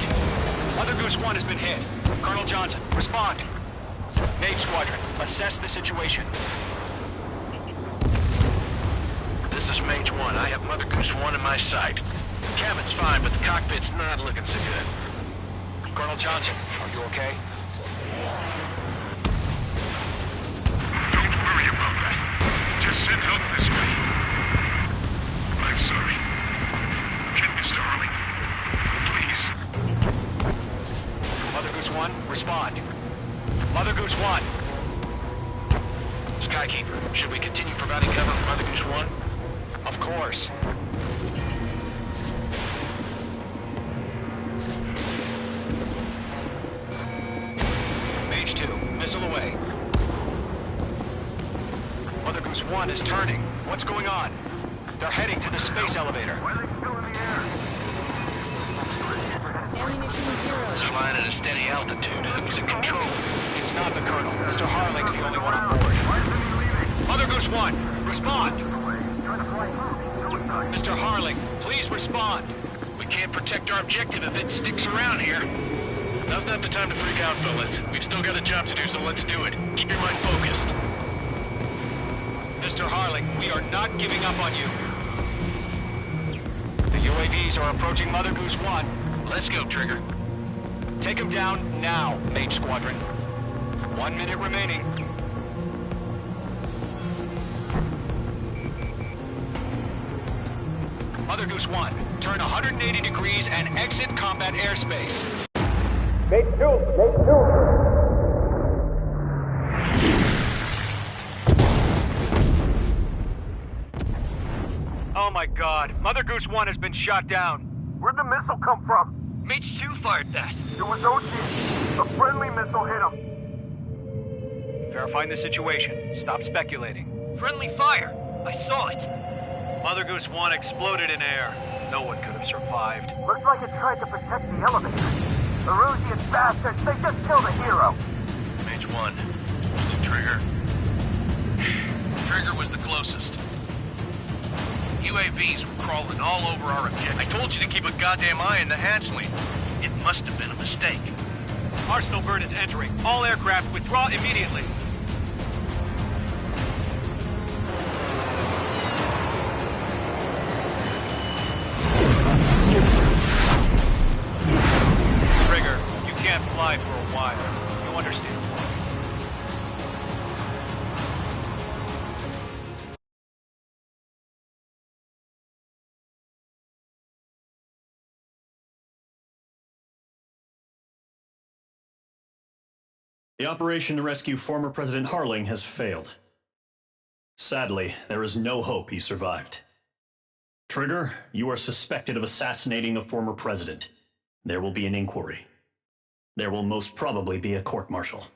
D: Mother Goose 1 has been hit. Colonel Johnson, respond. Mage Squadron, assess the situation.
A: This is Mage 1. I have Mother Goose 1 in my sight. Cabin's fine, but the cockpit's not looking so good.
D: Colonel Johnson, are you okay?
E: Don't worry about that. Just send help this way. I'm sorry. Get Mr. Harley. Please.
D: Mother Goose 1, respond. Mother Goose 1.
A: Skykeeper, should we continue providing cover for Mother Goose 1?
D: Of course. Mage 2, missile away. Mother Goose 1 is turning. What's going on? They're heading to the space elevator.
K: Why are they still in the air? Ammunition 0.
A: It's flying at a steady altitude. Who's in control?
D: It's not the Colonel. Mr. Harling's the only one on board.
K: Why isn't he leaving?
D: Mother Goose 1, respond!
K: Trying to fly through. Suicide.
D: Mr. Harling, please respond.
A: We can't protect our objective if it sticks around here. Now's not the time to freak out, fellas. We've still got a job to do, so let's do it. Keep your mind focused.
D: Mr. Harling, we are not giving up on you. The UAVs are approaching Mother Goose 1.
A: Let's go, Trigger.
D: Take them down now, Mage Squadron. 1 minute remaining. Mother Goose 1, turn 180 degrees and exit combat airspace.
O: Mage 2, Mage 2.
F: Oh my god, Mother Goose 1 has been shot down.
K: Where'd the missile come from?
N: Mage 2 fired that.
K: It was OG. A friendly missile hit him.
F: Verifying the situation. Stop speculating.
N: Friendly fire! I saw it!
F: Mother Goose 1 exploded in air. No one could have survived.
O: Looks like it tried to protect the elevator. The Erusian bastards, they just killed a hero.
A: Mage 1. Was it Trigger? Trigger was the closest. UAVs were crawling all over our objective. I told you to keep a goddamn eye on the hatchling. It must have been a mistake.
F: Arsenal bird is entering. All aircraft withdraw immediately. Trigger, you can't fly for a while. You understand?
H: The operation to rescue former President Harling has failed. Sadly, there is no hope he survived. Trigger, you are suspected of assassinating a former president. There will be an inquiry. There will most probably be a court-martial.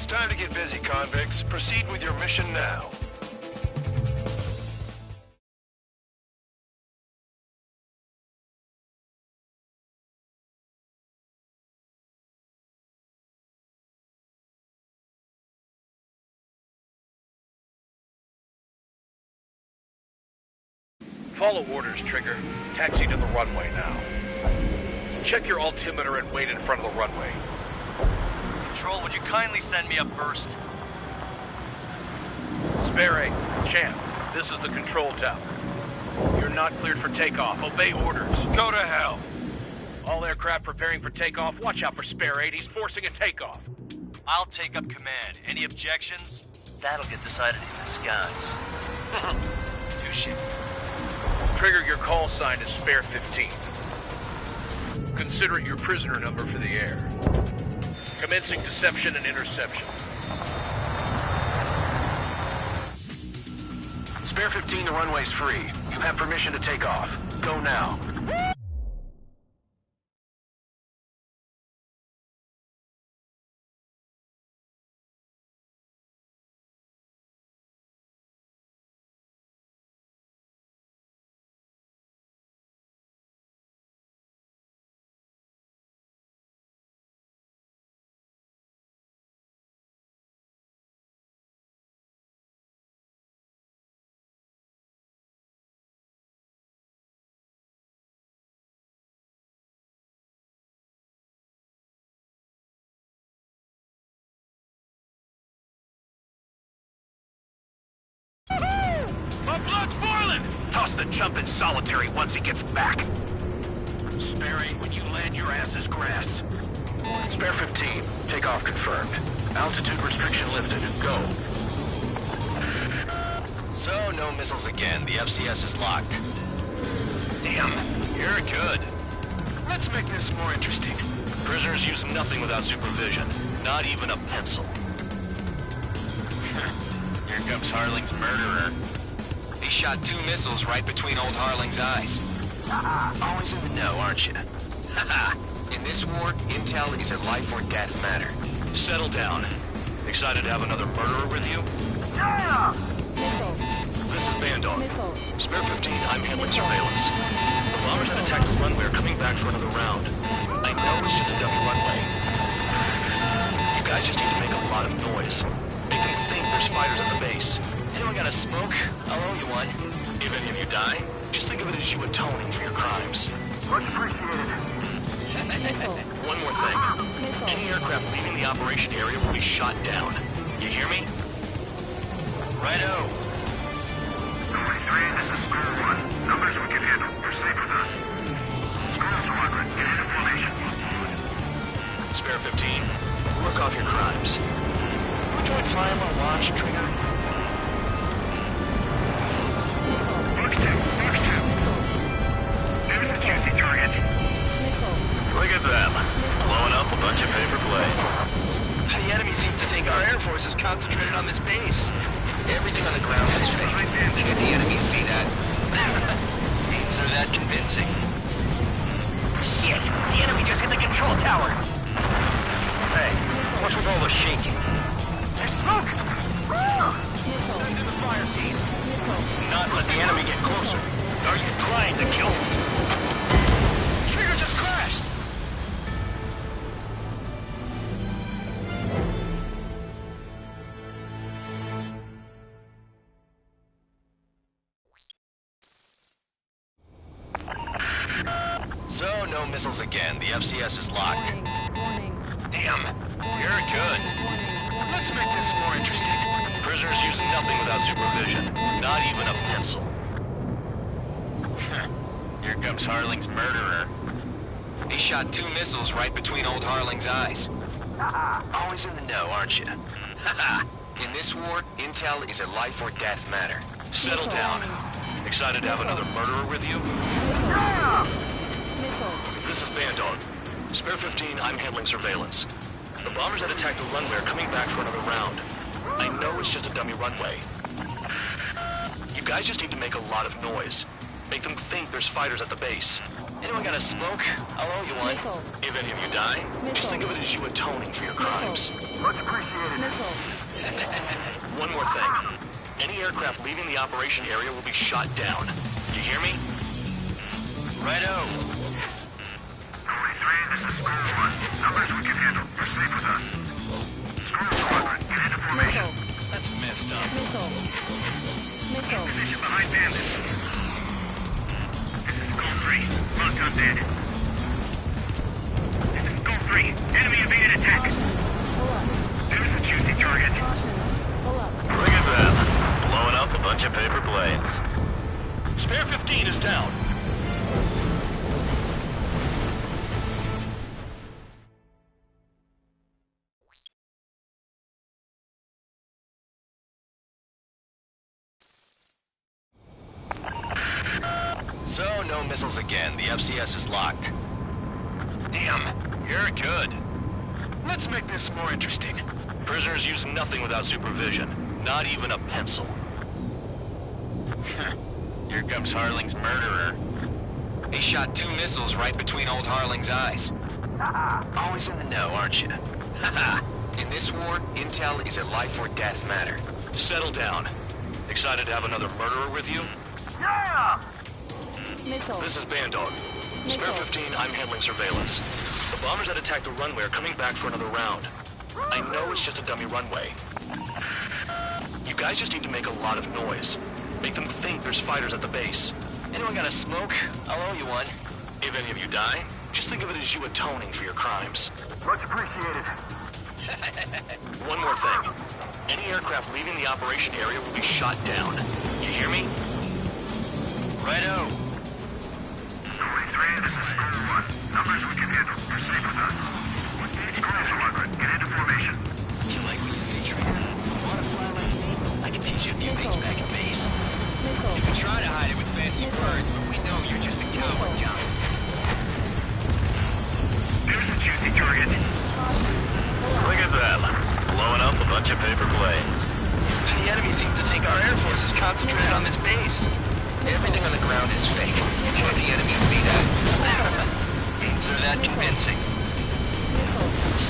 B: It's time to get busy, convicts. Proceed with your mission now.
E: Follow orders, Trigger. Taxi to the runway now. Check your altimeter and wait in front of the runway.
N: Control, would you kindly send me up first?
E: Spare 8, Champ, this is the control tower. You're not cleared for takeoff. Obey orders.
B: Go to hell.
E: All aircraft preparing for takeoff. Watch out for Spare 8. He's forcing a takeoff.
N: I'll take up command. Any objections? That'll get decided in the skies. Touche.
E: Trigger, your call sign is Spare 15. Consider it your prisoner number for the air. Commencing deception and interception.
B: Spare 15, the runway's free. You have permission to take off. Go now.
E: My blood's boiling!
B: Toss the chump in solitary once he gets back. Spare 8, when you land, your ass is grass. Spare 15, takeoff confirmed. Altitude restriction lifted. Go.
D: So, no missiles again. The FCS is locked.
B: Damn, you're good. Let's make this more interesting.
D: Prisoners use nothing without supervision. Not even a pencil.
A: Here comes Harling's murderer.
D: He shot 2 missiles right between old Harling's eyes.
B: Always in the know, aren't you?
D: In this war, intel is a life or death matter. Settle down. Excited to have another murderer with you?
O: Yeah!
D: This is Bandog. Spare 15, I'm handling surveillance. The bombers that attacked the runway are coming back for another round. I know it's just a dummy runway. You guys just need to make a lot of noise. Make them think there's fighters at the base.
A: Anyone got a smoke? I'll owe you one.
D: If any of you die, just think of it as you atoning for your crimes.
O: Much appreciated.
D: One more thing. Any aircraft leaving the operation area will be shot down. You hear me?
A: Righto.
K: 23, this is Square 1. Numbers we can handle. Proceed with us. Square Squadron, get into formation.
D: Spare 15, work off your crimes.
A: Would you like fly him on launch, Trigger?
K: Box 2. There's a juicy target.
A: Look at them. Blowing up a bunch of paper play. The enemy seems to think our Air Force is concentrated on this base. Everything on the ground is fake.
D: Can't the enemy see that?
A: Means they're that convincing.
O: Shit! The enemy just hit the control tower!
A: Hey, what's with all the shaking?
O: There's smoke!
E: Send in the fire team.
A: Not let the enemy get closer.
E: Are you trying to kill me?
A: Trigger just crashed!
D: So, no missiles again. The FCS is locked.
A: Damn, you're good. Let's make this more interesting.
D: Prisoners use nothing without supervision. Not even a pencil.
A: Here comes Harling's murderer.
D: He shot 2 missiles right between old Harling's eyes.
B: Always in the know, aren't you?
D: In this war, intel is a life or death matter. Settle down. Excited to have another murderer with you? This is Bandog. Spare 15, I'm handling surveillance. The bombers that attacked the runway are coming back for another round. I know it's just a dummy runway. You guys just need to make a lot of noise. Make them think there's fighters at the base.
A: Anyone got a smoke? I'll owe you one.
B: If any of you die, just think of it as you atoning for your crimes.
K: Much appreciated.
B: One more thing. Any aircraft leaving the operation area will be shot down. You hear me?
A: Righto.
K: 43, this is Squirrel 1. Numbers we can handle. Proceed with us. Squirrel Squadron, get into formation.
A: That's messed up.
K: Position behind bandits. This is Goal 3. Locked on bandits. This is Goal 3. Enemy evaded attack. There's a juicy target.
N: Look at that. Blowing up a bunch of paper planes.
B: Spare 15 is down.
A: So, no missiles again. The FCS is locked. Damn, you're good. Let's make this more interesting.
B: Prisoners use nothing without supervision. Not even a pencil.
A: Here comes Harling's murderer. He shot 2 missiles right between old Harling's eyes. Always in the know, aren't you? In this war, intel is a life or death matter.
B: Settle down. Excited to have another murderer with you?
K: Yeah!
B: This is Bandog. Spare 15, I'm handling surveillance. The bombers that attacked the runway are coming back for another round. I know it's just a dummy runway. You guys just need to make a lot of noise. Make them think there's fighters at the base.
A: Anyone got a smoke? I'll owe you one.
B: If any of you die, just think of it as you atoning for your crimes.
K: Much appreciated.
B: One more thing. Any aircraft leaving the operation area will be shot down. You hear me?
A: Righto.
K: 43, this is Squirrel 1. Numbers we can handle. Proceed with us. Squirrel Squadron, get into formation.
A: You like what you see, Trigger? Want to fly like me? I can teach you a few things back at base. You can try to hide it with fancy words, but we know you're just a coward, John.
K: There's a juicy target.
N: Look at them. Blowing up a bunch of paper planes.
A: The enemy seems to think our Air Force is concentrated on this base. Everything on the ground is fake. Can't the enemy see that? Is there that convincing?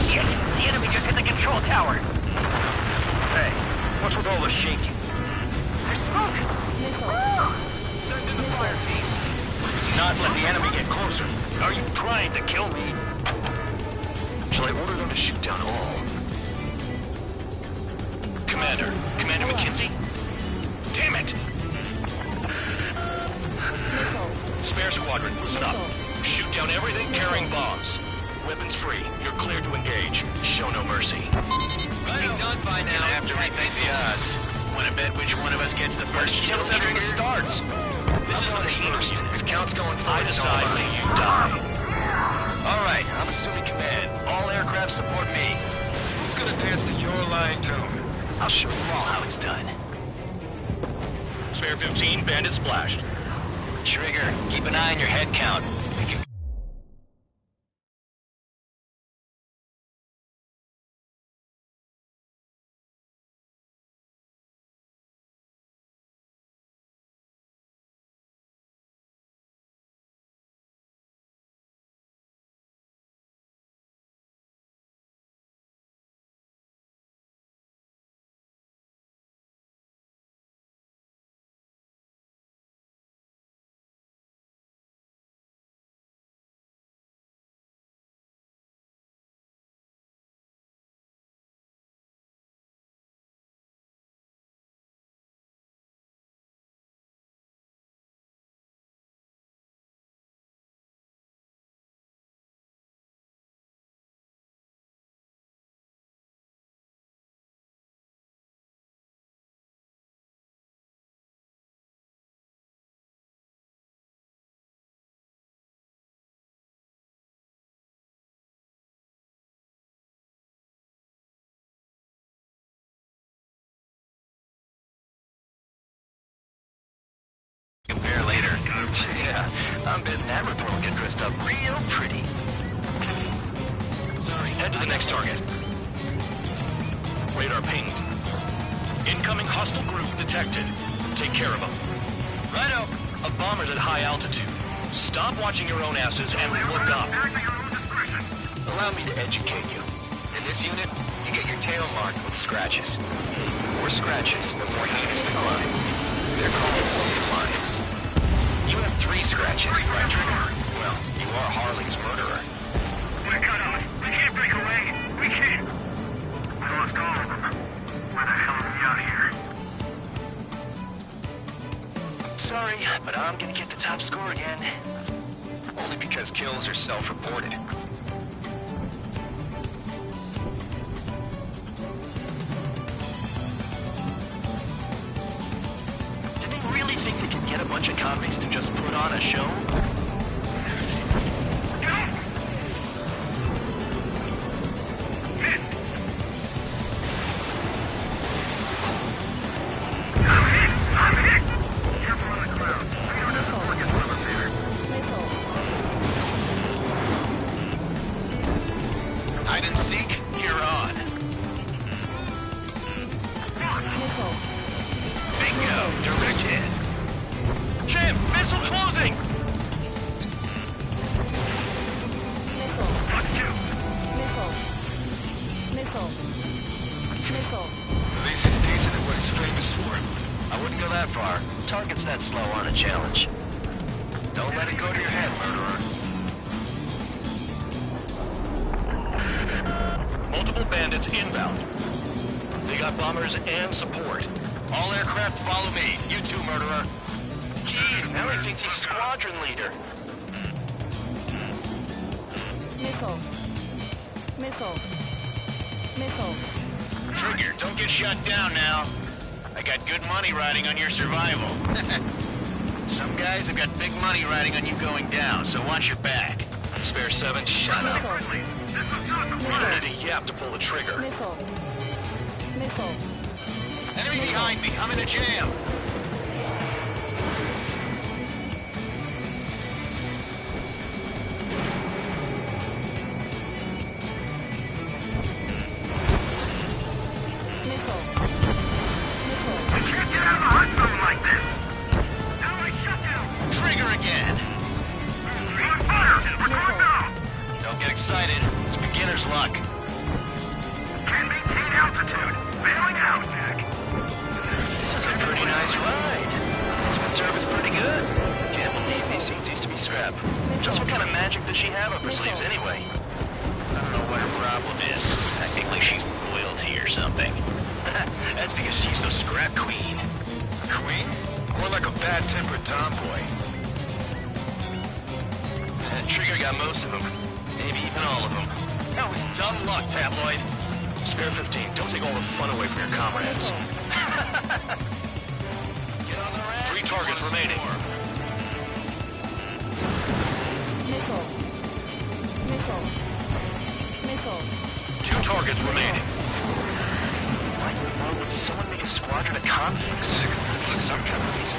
L: Shit! The enemy just hit the control tower!
E: Hey, what's with all the shaking?
L: There's smoke!
E: Send in the fire team. Not let the enemy get closer. Are you trying to kill me?
B: Shall I order them to shoot down all? Commander McKenzie? Damn it! Spare squadron, listen up. Shoot down everything carrying bombs. Weapons free. You're cleared to engage. Show no mercy.
A: Be done by now.
N: Gonna have to rethink the odds.
A: Want to bet which one of us gets the first kill after it starts?
B: This is the Peanut unit.
A: This count's going for
B: I decide when you die.
A: All right, I'm assuming command. All aircraft support me. Who's gonna dance to your line tune? I'll show you all how it's done.
B: Spare 15, bandit splashed.
A: Trigger, keep an eye on your head count. We can... Compare later. Yeah, I'm betting that report will get dressed up real pretty. Sorry.
B: Head to the next target. Radar pinged. Incoming hostile group detected. Take care of them.
A: Righto.
B: A bomber's at high altitude.
D: Stop watching your own asses and look up.
L: Allow me to educate you. In this unit, you get your tail marked with scratches. The more scratches, the more heinous the crime. They're called sea lions. You have 3 scratches, right, Trigger? Well, you are Harley's murderer.
K: We're cut off. We can't break away. We can't. We lost all of them. Where the hell are we out here?
L: Sorry, but I'm gonna get the top score again. Only because kills are self-reported. Did they really think they could get a bunch of convicts to just put on a show? Hide and seek, you're on. Bingo, direct hit. Jim, missile closing! At least he's decent at what he's famous for. I wouldn't go that far. Target's that slow on a challenge. Don't let it go to your head, murderer.
D: Multiple bandits inbound. They got bombers and support.
L: All aircraft follow me. You too, murderer. Geez, now he thinks he's squadron leader.
P: Missile.
A: Trigger, don't get shut down now. I got good money riding on your survival. Some guys have got big money riding on you going down, so watch your back.
D: Spare 7, shut up. You don't need a yap to pull the trigger.
P: Missile.
A: Enemy behind me, I'm in a jam. Trigger again. Don't get excited. It's beginner's luck.
K: Can't maintain altitude. Bailing out, Jack.
L: This is a pretty nice ride. Engine service pretty good. Can't believe these things used to be scrap. Just what kind of magic does she have up her sleeves anyway?
A: I don't know what her problem is. I think like she's royalty or something.
L: That's because she's the scrap queen.
A: Queen? More like a bad-tempered tomboy.
L: Trigger got most of them. Maybe even all of them.
A: That was dumb luck, tabloid.
D: Spare 15, don't take all the fun away from your comrades. 3 targets remaining.
P: Missile.
D: 2 targets remaining.
L: Why in the world would someone make a squadron of convicts? There could be some kind of reason.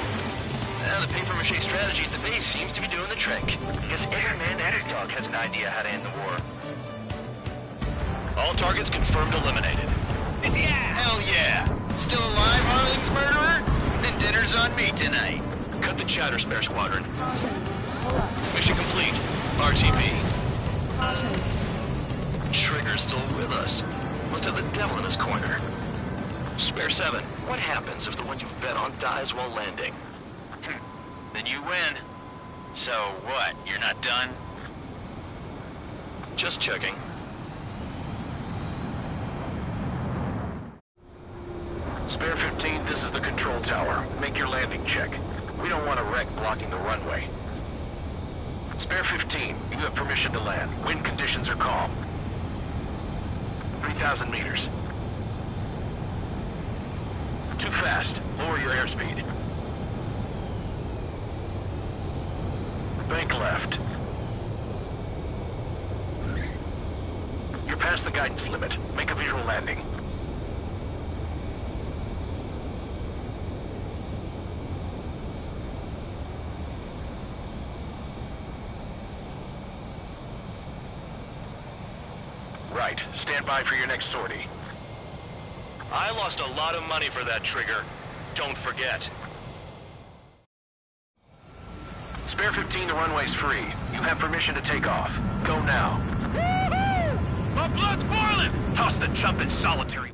L: The papier-mâché strategy at the base seems to be doing the trick. Guess every man and his dog has an idea how to end the war.
D: All targets confirmed eliminated.
A: Hell yeah! Still alive, Harling's murderer? Then dinner's on me tonight.
D: Cut the chatter, Spare Squadron. Mission complete. RTB. Trigger's still with us. Must have the devil in his corner. Spare 7, what happens if the one you've bet on dies while landing?
A: Then you win. So what, you're not done?
D: Just checking.
E: Spare 15, this is the control tower. Make your landing check. We don't want a wreck blocking the runway. Spare 15, you have permission to land. Wind conditions are calm. 3,000 meters. Too fast. Lower your airspeed. Bank left. You're past the guidance limit. Make a visual landing. Right. Stand by for your next sortie.
D: I lost a lot of money for that trigger. Don't forget.
B: Spare 15, the runway's free. You have permission to take off. Go now.
E: Woohoo! My blood's boiling! Toss the chump in solitary.